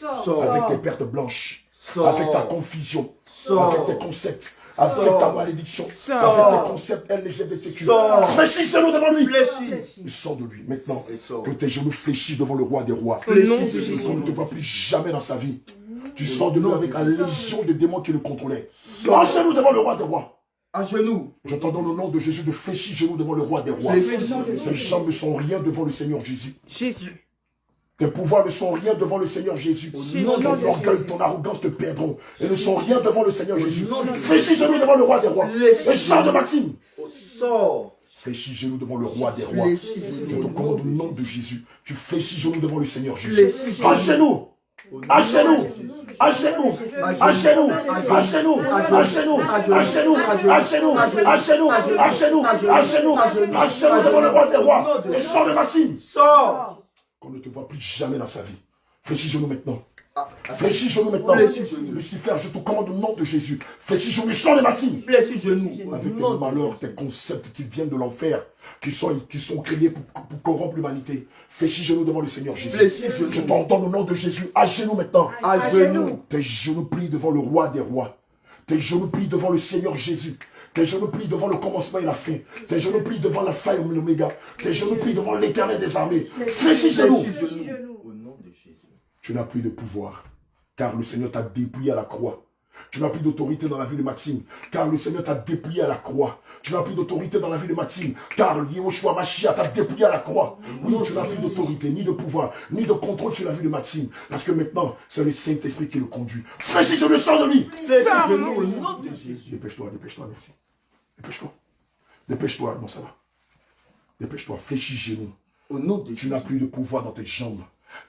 avec tes pertes blanches, Sors. avec ta confusion, Sors. avec tes concepts, avec ta malédiction, Sors. avec tes concepts LGBTQ. Sors. Fléchis genou devant lui. Fléchis. Il sort de lui. Maintenant, Et sors. que tes genoux fléchissent devant le roi des rois. Au nom de Fléchis. Jésus. On ne te voit plus jamais dans sa vie. Tu sors de lui avec la légion de démons qui le contrôlaient. En genou devant le roi des rois. À genoux. Je t'en donne au nom de Jésus de fléchir genoux devant le roi des rois. Fléchis. Tes jambes ne sont rien devant le Seigneur Jésus. Jésus. Tes pouvoirs ne sont rien devant le Seigneur Jésus. Jésus. Ton orgueil, ton arrogance te perdront. Et ne sont rien devant le Seigneur Jésus. Fléchis genoux devant le roi des rois. Et sors de Maxime. Sors. Fléchis genoux devant le roi des rois. Fléchis. Je te commande au nom de Jésus. Tu fléchis genoux devant le Seigneur Jésus. Fléchis. À genoux. À genoux. À genoux, à genoux, à genoux, à genoux, à genoux, à genoux, à genoux, à genoux, à genoux, à genoux devant le roi des rois. Et sors de Maxime. Sors. Qu'on ne te voit plus jamais dans sa vie. Fléchis genoux maintenant. Fléchis genoux maintenant. Fléchis genoux. Lucifer, je te commande au nom de Jésus. Fléchis genoux, sors de Maxime. Fléchis genoux. Avec tes malheurs, tes concepts qui viennent de l'enfer, qui sont créés pour corrompre l'humanité. Fléchis genoux devant le Seigneur Jésus. Fléchis genoux. Je t'entends au nom de Jésus. À genoux maintenant. À genoux. Tes genoux plient devant le roi des rois. Tes genoux plient devant le Seigneur Jésus. Tes genoux plient devant le commencement et la fin. Tes genoux plient devant la fin et l'oméga. Tes genoux plient devant l'éternel des armées. Fléchis genoux. Au nom de Jésus. Tu n'as plus de pouvoir, car le Seigneur t'a dépouillé à la croix. Tu n'as plus d'autorité dans la vie de Maxime, car le Seigneur t'a dépouillé à la croix. Tu n'as plus d'autorité dans la vie de Maxime, car Yehoshua Mashiach t'a dépouillé à la croix. Oui, tu n'as plus d'autorité, ni de pouvoir, ni de contrôle sur la vie de Maxime, parce que maintenant, c'est le Saint-Esprit qui le conduit. Fléchis, je le sors de lui. Sors. Au nom de Jésus. Dépêche-toi, dépêche-toi, merci. Dépêche-toi. Dépêche-toi, non, ça va. Dépêche-toi, fléchis genoux. Au nom de Tu Jésus. n'as plus de pouvoir dans tes jambes,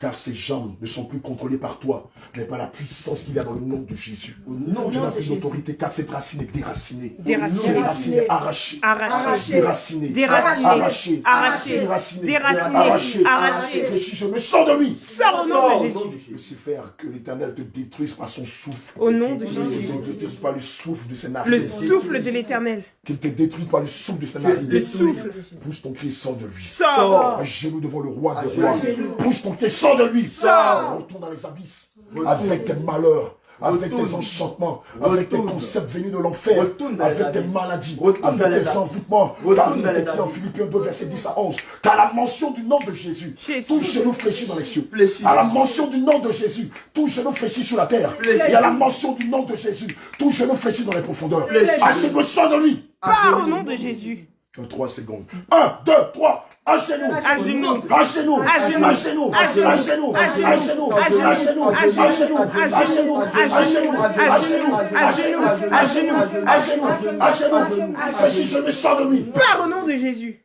car ces jambes ne sont plus contrôlées par toi, mais par la puissance qu'il y a dans le nom de Jésus. Au nom Tu de n'as plus Jésus. d'autorité, car cette racine est déracinée. Déraciné. Déracinée, arrachée. Arraché. Déracinée. Déraciné. Arrachée. Arraché. Déracinée. Déraciné. Arrachée. Arraché. Fléchis, je me sors de lui. Sors au nom de Jésus. Lucifer, que l'Éternel te détruise par son souffle. Au nom de Qu'il Jésus. te détruise par le souffle de ses narines. Le souffle de l'éternel. Qu'il te détruise par le souffle de ses Le narines. souffle. Pousse ton pied, sors de lui. Sors. À genoux devant le roi des À rois. genoux. Pousse ton pied, sors de lui. Sors. Retourne dans les abysses. Avec tes malheurs. Avec tes Retourne. enchantements, avec tes Retourne. concepts venus de l'enfer, Retourne dans les avec tes abysses. maladies, Retourne dans avec les tes abysses. envoûtements, Retourne car il dans est les écrit en abysses. Philippiens 2, verset 10 à 11, qu'à la mention du nom de Jésus, Jésus. tout genou fléchit dans les cieux. Fléchis. À la mention du nom de Jésus, tout genou fléchit sur la terre. Fléchis. Et à la mention du nom de Jésus, tout genou fléchit dans les profondeurs. Fléchis. À genoux, sors de lui. Pars au nom de Jésus. Tu as 3 secondes. 1, 2, 3. À genoux. À genoux. À genoux. À genoux. À genoux. À genoux. À genoux. À genoux. À genoux. À genoux. À genoux. À À genoux. genoux. À À genoux. genoux. À genoux. À genoux. À genoux. À genoux. À genoux. À genoux. Fléchis, je me sors de lui. Pars au nom de Jésus.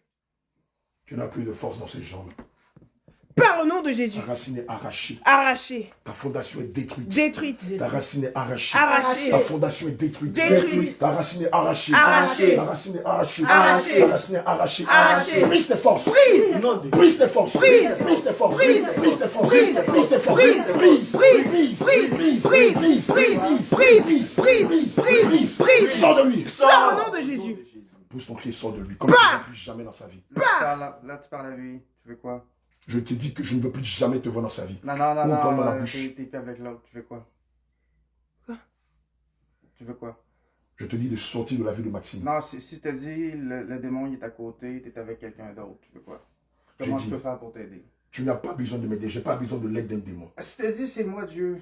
Tu n'as plus de force dans ses jambes. Pars au nom de Jésus. Ta racine est arrachée. Arraché. Ta fondation est détruite. Détruite. Ta racine est arrachée. Arrachée. Ta fondation est détruite. Détruite. Ta racine est arrachée. Arrachée. Ta racine est arrachée. Arrachée. Ta racine est arrachée. Arrachée. Brise tes forces. Prise. Brise tes forces. Prise. Brise tes forces. Prise. Brise tes forces. Prise. Brise tes forces. Prise. Brise. Prise. Brise. Prise. Brise. Prise. Brise. Prise. Brise. Prise. Brise. Prise. Prise. Sors de lui. Sors au nom de Jésus. Pousse ton pied, sors de lui. Comme tu ne plus jamais dans sa vie. Là, tu parles à lui. Tu veux quoi? Je te dis que je ne veux plus jamais te voir dans sa vie. Non, Ou prendre dans la bouche. t'es plus avec l'autre. Tu veux quoi? Quoi? Tu veux quoi? Je te dis de sortir de la vie de Maxime. Non, si je te dis, le démon il est à côté, t'es avec quelqu'un d'autre. Tu veux quoi? Comment J'ai je dit. peux faire pour t'aider? Tu n'as pas besoin de m'aider. Je n'ai pas besoin de l'aide d'un démon. Si je te dis, c'est moi Dieu.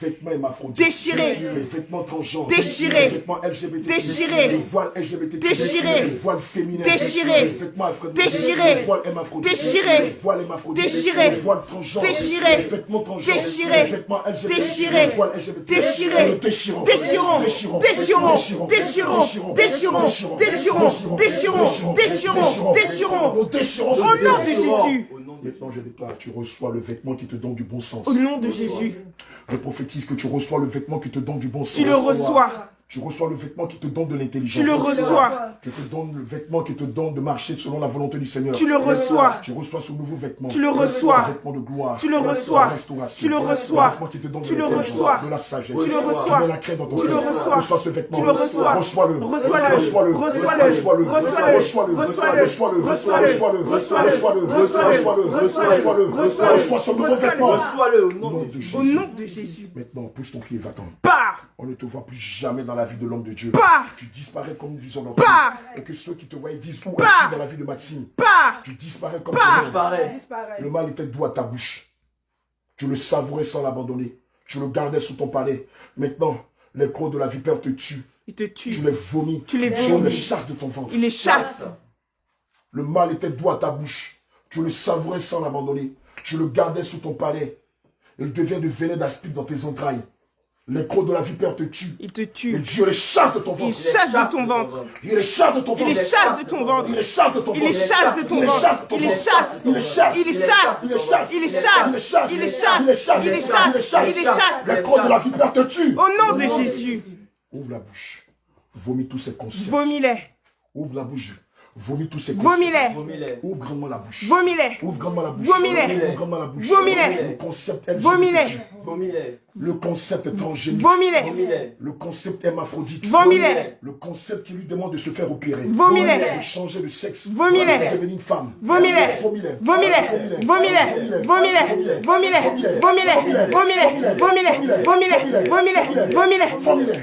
vêtements hermaphrodites, Déchiré. les vêtements transgenres, Déchiré. les vêtements LGBT, Déchiré. les voiles LGBT, Déchiré. les voiles féminins, Déchiré. les vêtements aphrodisiaques, Déchiré. les voiles hermaphrodites, Déchiré. les voiles hermaphrodites, Déchiré. les voiles transgenres, Déchiré. les vêtements transgenres, Déchiré. les vêtements LGBT, Déchiré. les voiles LGBT, Déchiré. nous déchirons, Déchirons. déchirons, Déchirons. déchirons, Déchirons. Déchirons. Déchirons. Déchirons. Déchirons. Déchirons. nous déchirons ce Au nom de vêtement. Jésus. Maintenant, je déclare, tu reçois le vêtement qui te donne du bon sens. Au nom de Jésus. Je prophétise que tu reçois le vêtement qui te donne du bon sens. Tu le reçois. Tu reçois le vêtement qui te donne de l'intelligence. Tu le reçois. Je te donne le vêtement qui te donne de marcher selon la volonté du Seigneur. Tu le reçois. Tu reçois ce nouveau vêtement. Tu le reçois. Un vêtement de gloire. Tu le reçois. De restauration. Tu le reçois. Un vêtement qui te donne Tu de le l'intelligence, reçois. de la sagesse. Tu le reçois. Tu mets la crainte dans ton Tu le cœur. reçois. Reçois ce vêtement. Tu le reçois. Reçois-le. Reçois-le. Reçois-le. Reçois-le. Reçois-le. Reçois-le. Reçois-le. Reçois-le. Reçois-le. Reçois-le. Reçois-le. Reçois-le. Reçois-le. Reçois-le. Reçois-le. Reçois-le. Reçois-le. Reçois ce nouveau Reçois-le. vêtement. Reçois-le au Au nom nom de de Jésus. Au Jésus. nom de Jésus. Maintenant, pousse ton pied, va-t'en. Pars. On ne te voit plus jamais dans la vie de l'homme de Dieu. Pars. Tu disparais comme une vision d'enfant. Pars. Et que ceux qui te voyaient disent où Pars. es-tu dans la vie de Maxime. Pars. Tu disparais comme Pars. Disparaît. le mal était doux à ta bouche. Tu le savourais sans l'abandonner. Tu le gardais sous ton palais. Maintenant, les crocs de la vipère te tuent. Il te Tu tue. les vomis. Tu les On vomis. les chasse de ton ventre. Il les chasse. Le mal était doux à ta bouche. Tu le savourais sans l'abandonner. Tu le gardais sous ton palais. Il devient de venin d'aspic dans tes entrailles. Les crocs de la vipère te tuent. Il te Et tue. Dieu les chasse de ton Il ventre. chasse de ton ventre. Il les chasse de ton Il ventre. les chasse de ton ventre. Il les chasse de ton Il les ventre. chasse de ton Il les ventre. chasse de ton Il les ventre. chasse. Il les chasse. Il les chasse. Il les chasse. Il les chasse. Il les chasse. Il les chasse. Il les chasse. Il les chasse. Il les chasse. Les crocs de la vipère te tuent. Au nom de Jésus. Ouvre la bouche. Vomis tous ces concepts. Vomis-les. Ouvre la bouche. Vomis tous ces concepts. Vomis-les. Vomis-les. Ouvre grandement la bouche. Vomis-les. Ouvre grandement la bouche. Vomis-les. Ouvre grandement la bouche. Vomis-les. Le concept LGBT. Vomis-les. Vomis-les. Le concept transgénique. Vomis-les. Vomis-les. Le concept hermaphrodite. Vomis-les. Le concept qui lui demande de se faire opérer. Vomis-les. De changer de sexe. Vomis-les. De devenir une femme. Vomis-les. Vomis-les. Vomis-les. Vomis-les. Vomis-les. Vomis-les. Vomis-les. Vomis-les. Vomis-les. Vomis-les. Vomis-les. Vomis-les. Vomis-les.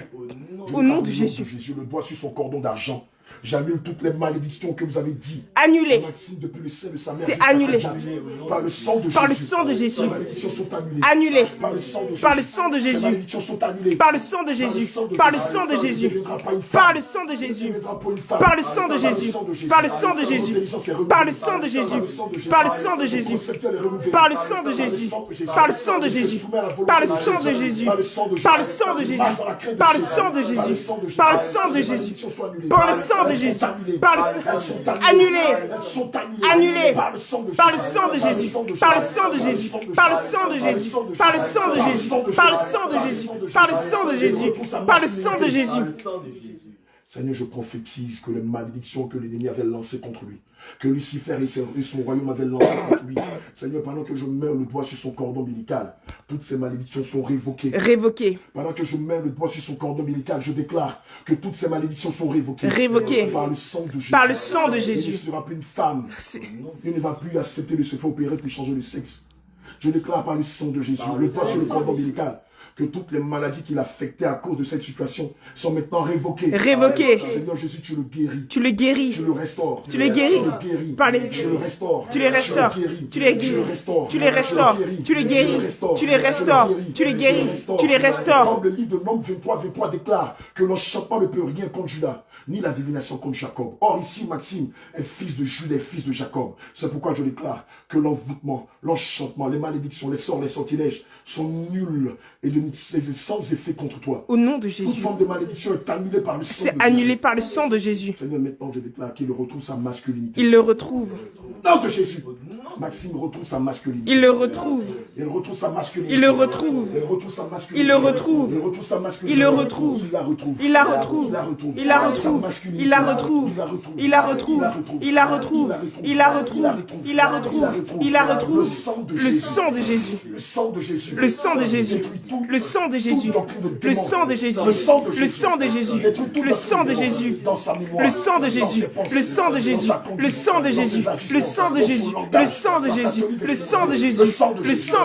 Au nom de Jésus. Jésus, le doigt sur son cordon d'argent. J'annule toutes les malédictions que vous avez dit. Annulé. Maxime, depuis le sein de sa mère. C'est jusqu'à annulé. sa date. Par le sang de Jésus. Par le sang de Jésus. Ces malédictions sont annulées. Annulé. Par le sang de Jésus. Par le sang de Ces Jésus. malédictions sont annulées. Par le sang de Jésus. Par le sang de Jésus. Par le sang de Jésus. Par le sang de Jésus. Par le sang de Jésus. Par le sang de Jésus. Par le sang de Jésus. Par le sang de Jésus. Par le sang de Jésus. Par le sang de Jésus. Par le sang de Jésus. Par le sang de Jésus. Par le sang de Jésus. Par le sang de Jésus. Par le sang annulé. Annulé. Par le sang de Jésus. Par le sang de Jésus. Par le sang de Jésus. Par le sang de Jésus. Par le sang de Jésus. Par le sang de Jésus. Par le sang de Jésus. Seigneur, je prophétise que les malédictions que l'ennemi avait lancées contre lui, que Lucifer et son royaume avaient lancées contre lui, Seigneur, pendant que je mets le doigt sur son cordon ombilical, toutes ces malédictions sont révoquées. Révoqué. Pendant que je mets le doigt sur son cordon ombilical, je déclare que toutes ces malédictions sont révoquées. Révoquées. Par le sang de Jésus. Par le sang de Il ne Jésus. sera plus une femme. Il ne va plus accepter de se faire opérer puis changer de sexe. Je déclare par le sang de Jésus, le doigt sur le cordon ombilical, que toutes les maladies qu'il affectait à cause de cette situation sont maintenant révoquées. Révoquées. Seigneur Jésus, tu le guéris. Tu le guéris. Tu le restaures. Tu les guéris. Tu le guéris. Par les- Tu le restaures. Tu les restaures. Tu les guéris. Tu les restaures. Tu les guéris. Tu les restaures. Tu les guéris. Tu les restaures. Comme le livre de Nombres 23 déclare que l'enchantement ne peut rien contre Judas, ni la divination contre Jacob. Or ici, Maxime est fils de Judas, est fils de Jacob. C'est pourquoi je déclare que l'envoûtement, l'enchantement, les malédictions, les sorts, les sortilèges sont nuls et sans effet contre toi. Au nom de Toute Jésus. forme de malédiction est annulée par le sang de C'est annulé Jésus. par le sang de Jésus. Seigneur, maintenant je déclare qu'il retrouve sa masculinité. Il le retrouve. Nom de Jésus. Maxime retrouve sa masculinité. Il le retrouve. Il retrouve sa masculinité. Il le retrouve. Il retrouve sa masculinité. Il le retrouve. Il retrouve sa masculinité. Il le retrouve. Il la retrouve. Il la retrouve. Il Il la retrouve. Il la retrouve. Il la retrouve. Il la retrouve. Il la retrouve. Il la retrouve. Il la retrouve. Le sang de Jésus. Le sang de Jésus. Le sang de Jésus. Le sang de Jésus. Le sang de Jésus. Le sang de Jésus. Le sang de Jésus. Le sang de Jésus. Le sang de Jésus. Le sang de Jésus. Le sang de Jésus. Le sang de Jésus. Le sang de Jésus. Le sang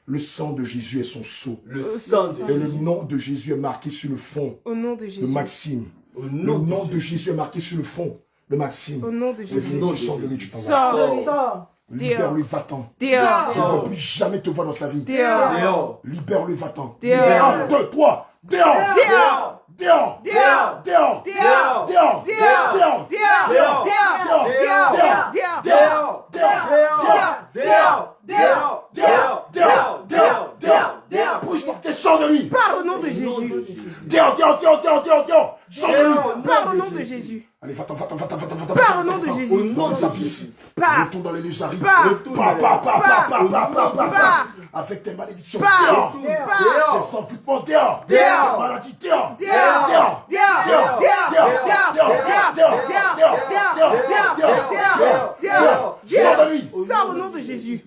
Le sang de Jésus est son sceau. Le sang de Et le nom de Jésus est marqué sur le front Au nom de de Jésus. Maxime. Au Le nom nom de Jésus est marqué sur le front de Maxime. Au nom de C'est Jésus. fini, tu sors de lui, tu t'en vas. Sors. Sors. Libère-le, va-t'en. Dehors. Je ne veux plus jamais te voir dans sa vie. Dehors. Dehors. Libère-le, va-t'en. Dehors. 1, 2, 3. Dehors. Dehors. Dehors. Dehors. Dehors. Dehors. Dehors. Dehors. Dehors. Dehors. Dehors. Dehors. Dehors. Dehors. Dehors. Pousse-toi, sors de lui. Par le nom de Jésus. Dehors. Sors de lui. Par le nom de Jésus. Allez, va-t'en. Par le nom de Jésus. Au nom de sa pièce. Pars. Retourne dans les lézards. Pars. Pars. Avec tes malédictions. Pars. Dehors. Pars. Tes sans-foutements. Dehors. Dehors. Tes maladies. Dehors. Dehors. Dehors. Dehors. Dehors. Dehors. Dehors. Sors de lui. Sors au nom de Jésus.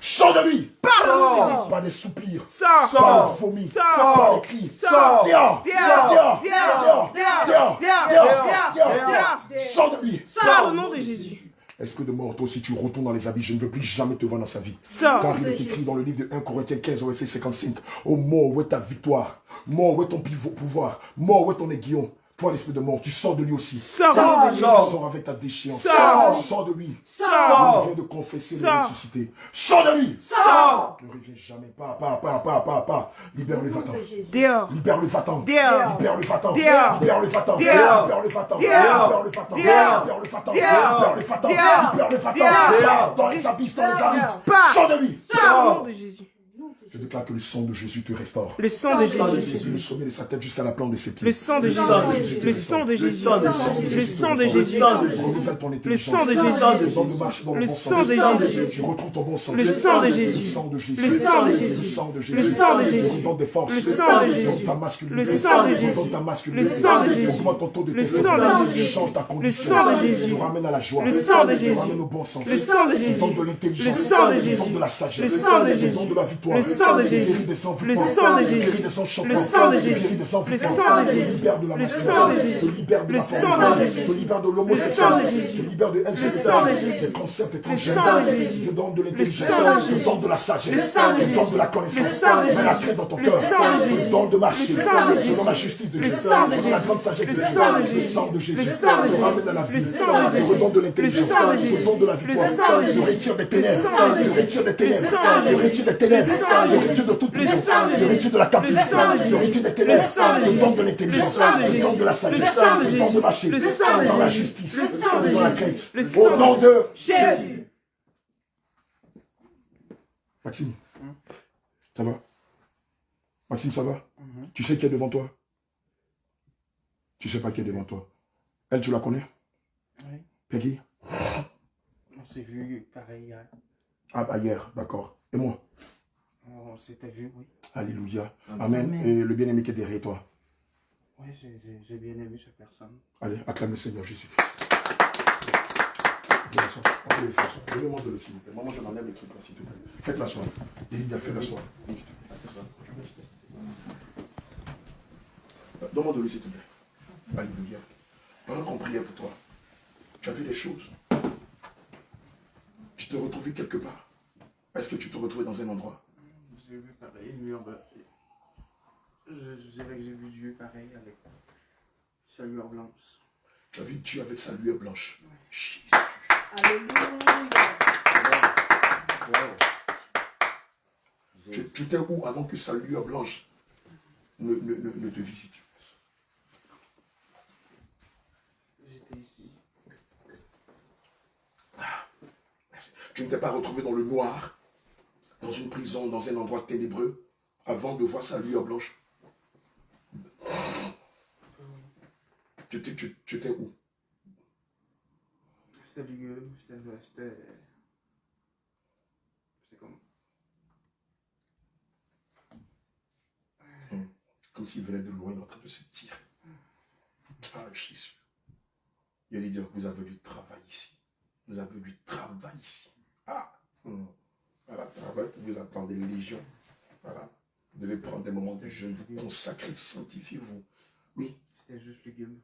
Sors de lui. Par le nom de Jésus. Pas des soupirs. Sors. Pas de vomi. Sors. Pas des cris. Sors. Dehors. Dehors. Dehors. Dehors. Dehors. Sors de lui. Sors au nom de Jésus. Esprit de mort, toi aussi tu retournes dans les habits. Je ne veux plus jamais te voir dans sa vie. Sors. Car il est écrit dans le livre de 1 Corinthiens 15, verset 55. Oh mort, où est ta victoire? Mort, où est ton pouvoir? Mort, où est ton aiguillon? Toi, l'esprit de mort, tu sors de lui aussi. Sors au nom de Jésus. Sors avec ta déchéance. Sors. Sors de lui. Sors. Il vient de confesser le Sors. ressuscité. Sors de lui. Sors. Ne reviens jamais. Pas. Libère-le, va-t'en. Dehors. Libère-le, va-t'en. Dehors. Libère-le, va-t'en. Dehors. Libère-le, va-t'en. Dehors. Libère-le, va-t'en. Dehors. Libère-le, va-t'en. Dehors. Libère-le, va-t'en. Dehors. Libère-le, va-t'en. Dehors. Libère-le, va-t'en. Dehors. Dans les abysses, dans les arides. Pars. Sors de lui. Par le nom de Jésus. Je déclare que le sang de Jésus te restaure. Le sang de Jésus. Du sommet de sa tête jusqu'à la plante de ses pieds. Le sang de Jésus. Le sang de Jésus. Le sang de Jésus. Renouvelle ton intelligence. Le sang de Jésus. Donne de marcher dans le Le bon sang sens. de Jésus. Tu retrouves ton bon sens. Le sang de Le Jésus. sang de Jésus. Le sang de Le Jésus. sang de Jésus. Le sang de Jésus. Redonne des forces. Le sang de Jésus. Redonne ta masculinité. Le sang de Jésus. Redonne ta masculinité. Le sang de Jésus. Augmente ton taux de Le testostérone. sang de Jésus. Change ta condition. Le sang de Jésus. Tu ramènes à la joie. Le sang de Tu Jésus. ramènes au bon sens. Le sang de Jésus. Tu donnes de l'intelligence. Le sang de Tu Jésus. donnes de la sagesse. Le sang de Tu Jésus. donnes de la victoire. Le sang de Tu Jésus. guéris des sangs Le flippants. sang de Tu Jésus. guéris des sangs choquants. Le sang de Tu Jésus. guéris des sangs Le flippants. sang de Tu Jésus. libères de la Le masturbation. sang de Jésus. Tu libères de Le la sang de pornographie. Jésus. Tu libères de Le sang de l'homosexualité. Jésus. Tu libères de Le sang de Jésus. des concepts Le sang de Jésus. Tu donnes de Le l'intelligence. sang de Tu Jésus. donnes de la sagesse. Le sang de Tu Jésus. donnes de la Le connaissance. sang de Mets la Jésus. crainte dans ton Le cœur. sang de Tu Jésus. donnes de marcher Le sang de selon Jésus. la justice de Le Dieu. sang de Selon la Jésus. grande sagesse de Le Dieu. sang de Le Jésus. sang de Jésus. Le sang de Te Jésus. ramène à la vie. Le sang de Te Jésus. redonne de Le l'intelligence. sang de Te Jésus. donne de la Le victoire. sang de Te Jésus. retire des Le ténèbres. sang de Te Jésus. retire des ténèbres. Le sang de Te Jésus. retire des ténèbres. Le sang de Te Jésus. retire de toute Le prison. sang de Te Jésus. retire de la captivité. Le sang de Te Jésus. retire des Le ténèbres. sang de Te Jésus. donne de Le l'intelligence. sang de Te Jésus. donne de la Le sagesse. sang de Te donne de Jésus. marcher Le sang de dans la Jésus. justice. Le sang de Dans la Jésus. crainte. Le Au sang nom de de Jésus. Maxime, ça va? Maxime, ça va? Tu sais qui est devant toi? Tu sais pas qui est devant toi. Elle, tu la connais? Oui. Peggy? On s'est vu pareil hier. Ah bah hier, d'accord. Et moi? On s'était vu, oui. Alléluia. Amen. Et le bien-aimé qui est derrière toi. Oui, j'ai bien aimé cette personne. Allez, acclame le Seigneur Jésus-Christ. Donnez-moi de le s'il vous plaît. Maman, je m'enlève les trucs là, s'il te plaît. Faites-la soin. Délidia, faites-la soin. Donne-moi de l'eau, s'il te plaît. Alléluia. Pendant qu'on priait pour toi, tu as vu des choses. Tu te retrouvais quelque part. Est-ce que tu te retrouvais dans un endroit? J'ai vu pareil, lui en bas. Je dirais que j'ai vu Dieu pareil avec sa lueur blanche. Tu as vu Dieu avec sa lueur blanche. Jésus. Tu étais où avant que sa lueur blanche ne te visite? J'étais ici. Tu ne t'es pas retrouvé dans le noir, dans une prison, dans un endroit ténébreux, avant de voir sa lueur blanche? Tu étais où? C'était lugubre, c'était comme... Comme s'il venait de loin en train de se tirer. Ah, Jésus. Il allait dire, vous avez du travail ici. Vous avez du travail ici. Ah, voilà, travail que vous attendez, légion. Voilà. Vous devez prendre des moments de jeûne, vous consacrer, sanctifiez-vous. Oui. C'était juste lugubre.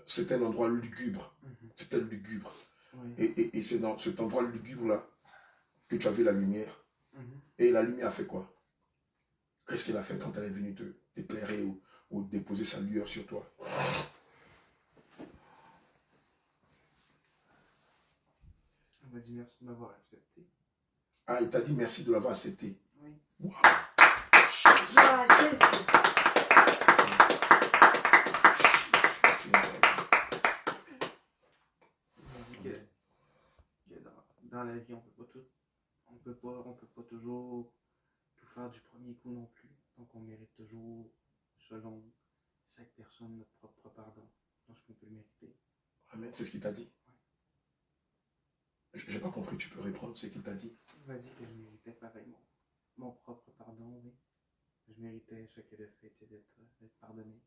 C'était un endroit lugubre. C'était lugubre. Oui. Et c'est dans cet endroit lugubre-là que tu as vu la lumière. Mhm. Et la lumière a fait quoi? Qu'est-ce qu'elle a fait quand elle est venue t'éclairer ou déposer sa lueur sur toi? Elle m'a dit merci de m'avoir accepté. Ah, il t'a dit merci de l'avoir accepté. Oui. Wow. Gloire à Jésus. Dans la vie, on peut pas toujours tout faire du premier coup non plus. Donc on mérite toujours, selon chaque personne, notre propre pardon, lorsqu'on peut le mériter. Amen, c'est ce qu'il t'a dit. J'ai pas compris, tu peux répondre ce qu'il t'a dit. Il m'a dit que je méritais pareil mon propre pardon, oui. Je méritais ce qu'elle a fait était d'être pardonné.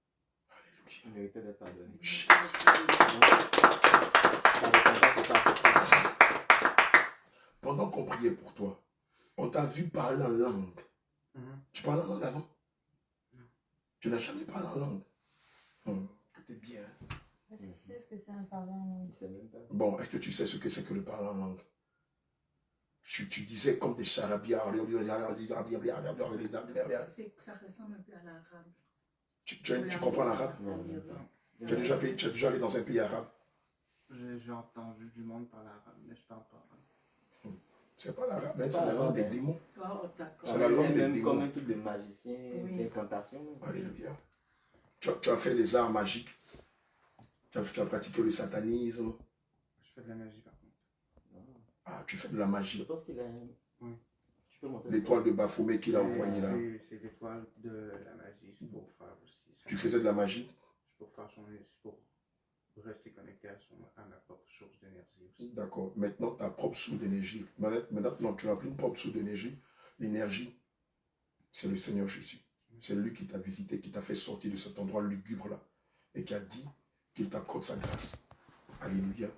Alléluia. Je méritais d'être pardonné. Pendant qu'on priait pour toi, on t'a vu parler en langue. Tu parles en langue avant? Non. Tu n'as jamais parlé en langue? C'était bien. Est-ce que tu sais ce que c'est un parler en langue? Il sait même pas. Bon, est-ce que tu sais ce que c'est que le parler en langue? Tu disais comme des charabia. C'est que ça ressemble un peu à l'arabe. Tu comprends l'arabe? Non. Tu es déjà allé dans un pays arabe? J'ai entendu du monde parler arabe, mais je parle pas arabe. C'est pas l'arabe, mais c'est la langue des démons. Oh, d'accord. C'est la langue des Même comme démons. un truc de magicien, Oui. d'incantation. Alléluia. Tu as fait les arts magiques. Tu as pratiqué le satanisme. Je fais de la magie par contre. Ah, tu fais de la magie. Je pense qu'il a un... Oui. Tu peux montrer L'étoile de Baphomet qu'il a au poignet là. C'est l'étoile de la magie, c'est pour faire aussi. Tu faisais de la magie? C'est pour faire pour rester connecté à ma propre source d'énergie aussi. D'accord. Maintenant, ta propre source d'énergie. Maintenant, tu n'as plus une propre source d'énergie. L'énergie, c'est le Seigneur Jésus. C'est lui qui t'a visité, qui t'a fait sortir de cet endroit lugubre-là. Et qui a dit qu'il t'accorde sa grâce. Alléluia.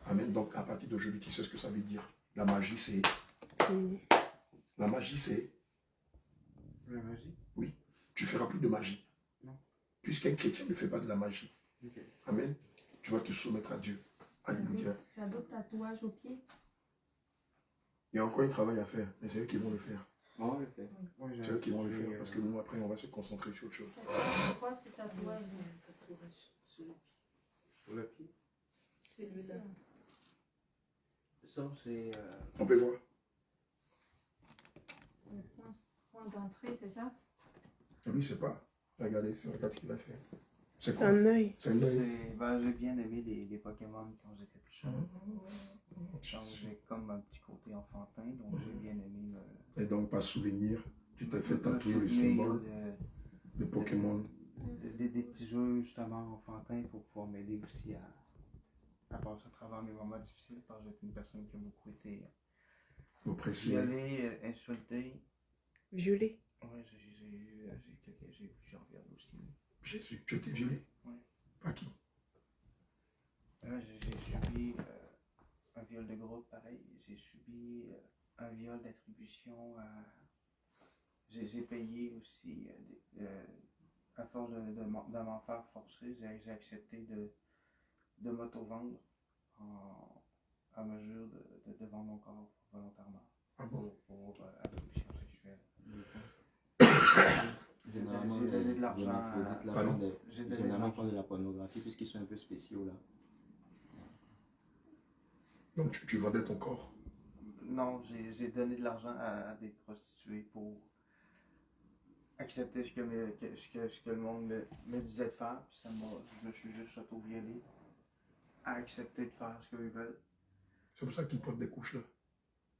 Amen. Donc, à partir d'aujourd'hui, tu sais ce que ça veut dire. La magie, c'est... La magie, c'est... La magie? Oui. Tu ne feras plus de magie. Non. Puisqu'un chrétien ne fait pas de la magie. Ok. Amen. Tu vas te soumettre à Dieu. Alléluia. Tu as d'autres tatouages au pied? Il y a encore un travail à faire. Mais c'est eux qui vont le faire. Oh, ok. Oui, C'est eux qui vont le faire. Parce que nous, après, on va se concentrer sur autre chose. C'est quoi ce tatouage? Sur le pied. Sur le pied. Celui-là. Ça, c'est... On peut voir. Le point d'entrée, c'est ça? Lui, c'est pas. Regardez, regarde ce qu'il a fait. C'est quoi? un œil. C'est un œil. J'ai bien aimé les Pokémon quand j'étais plus jeune. Donc, j'ai comme un petit côté enfantin, donc j'ai bien aimé Et donc, par souvenir, tu t'es fait me tatouer le souvenir symbole de Pokémon. des petits jeux justement enfantins pour pouvoir m'aider aussi à passer à travers mes moments difficiles, parce que j'étais une personne qui a beaucoup été Oppressé. violée, insultée. Violet. Oui, j'ai eu plusieurs viols aussi. Jésus, tu étais violé. Oui. Par qui? J'ai subi un viol de groupe, pareil. J'ai subi un viol d'attribution. J'ai payé aussi, à force de m'en faire forcer, j'ai accepté de m'auto-vendre à mesure de vendre mon corps volontairement Ah bon? pour attribution sexuelle. Généralement, J'ai donné de les l'argent hermaphrodites, là, Pardon? font des- J'ai donné de généralement, l'argent. font de la pornographie puisqu'ils sont un peu spéciaux là. Donc, tu vendais ton corps. Non, j'ai donné de l'argent à des prostituées pour accepter ce que le monde me disait de faire. Puis je me suis juste auto-violé à accepter de faire ce qu'ils veulent. C'est pour ça qu'ils portent des couches là.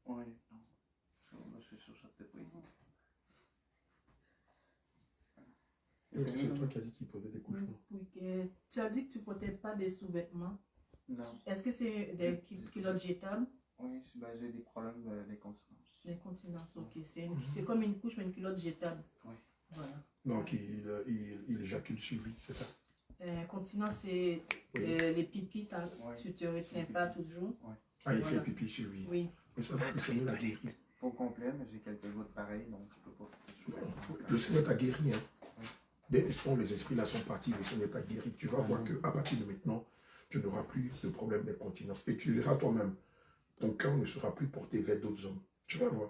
Oui, non. C'est sûr, ça peut pas. C'est toi qui as dit qu'ils portaient des couches là. Oui, tu as dit que tu ne portais pas des sous-vêtements. Non. Est-ce que c'est des culottes jetables? Oui, j'ai des problèmes d'incontinence. L'incontinence, ok. C'est comme une couche, mais une culotte jetable. Oui. Voilà. Donc, il éjacule sur lui, c'est ça? Incontinence, c'est Oui. les pipis, Oui. tu te retiens pas toujours. Ah, il Voilà. fait pipi sur lui. Oui. Mais ça va, le Seigneur l'a guéri. Pas au complet, mais j'ai quelques gouttes pareilles, donc je peux pas faire Le Seigneur t'a guéri. Hein. Dès l'instant où les esprits là sont partis, le Seigneur t'a guéri. Tu vas voir qu'à partir de maintenant, tu n'auras plus de problème d'incontinence. Et tu verras toi-même, ton cœur ne sera plus porté vers d'autres hommes. Tu vas voir.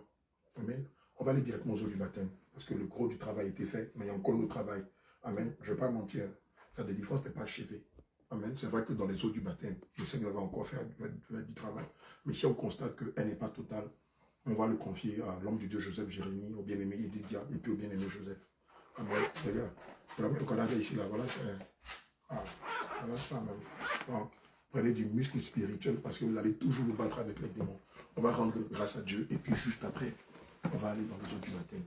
Amen. On va aller directement aux eaux du baptême. Parce que le gros du travail était fait, mais il y a encore le travail. Amen. Je ne vais pas mentir. Sa délivrance n'est pas achevée. Amen. C'est vrai que dans les eaux du baptême, le Seigneur va encore faire du travail. Mais si on constate qu'elle n'est pas totale, on va le confier à l'homme de Dieu Joseph Jérémie, au bien-aimé Yedidia, et puis au bien-aimé Joseph. Amen. Regarde. C'est la même qu'on avait ici, là. Voilà, c'est... Ah, voilà ça même. Donc, prenez du muscle spirituel parce que vous allez toujours vous battre avec les démons. On va rendre grâce à Dieu et puis juste après, on va aller dans les eaux du baptême.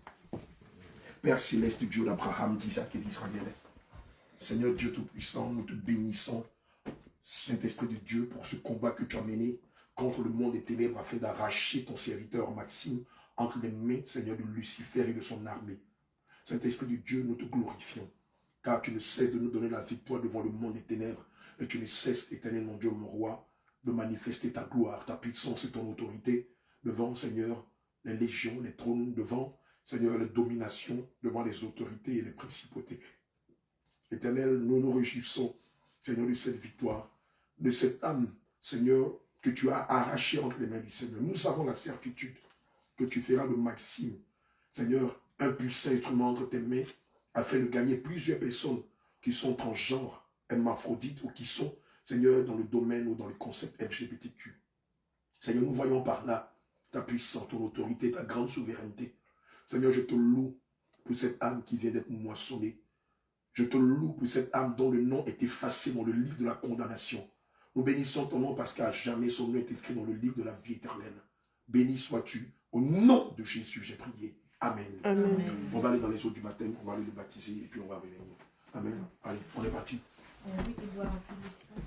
Père céleste, Dieu d'Abraham, d'Isaac et d'Israël. Seigneur Dieu Tout-Puissant, nous te bénissons, Saint-Esprit de Dieu, pour ce combat que tu as mené contre le monde des ténèbres afin d'arracher ton serviteur Maxime entre les mains, Seigneur, de Lucifer et de son armée. Saint-Esprit de Dieu, nous te glorifions, car tu ne cesses de nous donner la victoire devant le monde des ténèbres et tu ne cesses, éternel mon Dieu, mon roi, de manifester ta gloire, ta puissance et ton autorité devant, Seigneur, les légions, les trônes, devant, Seigneur, les dominations, devant les autorités et les principautés. Éternel, nous nous réjouissons, Seigneur, de cette victoire, de cette âme, Seigneur, que tu as arrachée entre les mains du Seigneur. Nous avons la certitude que tu feras de Maxime, Seigneur, un puissant instrument entre tes mains, afin de gagner plusieurs personnes qui sont en genre hermaphrodite ou qui sont, Seigneur, dans le domaine ou dans le concept LGBTQ. Seigneur, nous voyons par là ta puissance, ton autorité, ta grande souveraineté. Seigneur, je te loue pour cette âme qui vient d'être moissonnée. Je te loue pour cette âme dont le nom est effacé dans le livre de la condamnation. Nous bénissons ton nom parce qu'à jamais son nom est écrit dans le livre de la vie éternelle. Béni sois-tu. Au nom de Jésus, j'ai prié. Amen. Amen. On va aller dans les eaux du baptême, on va aller le baptiser et puis on va revenir. Amen. Allez, on est parti. Oui, il doit remplir ça.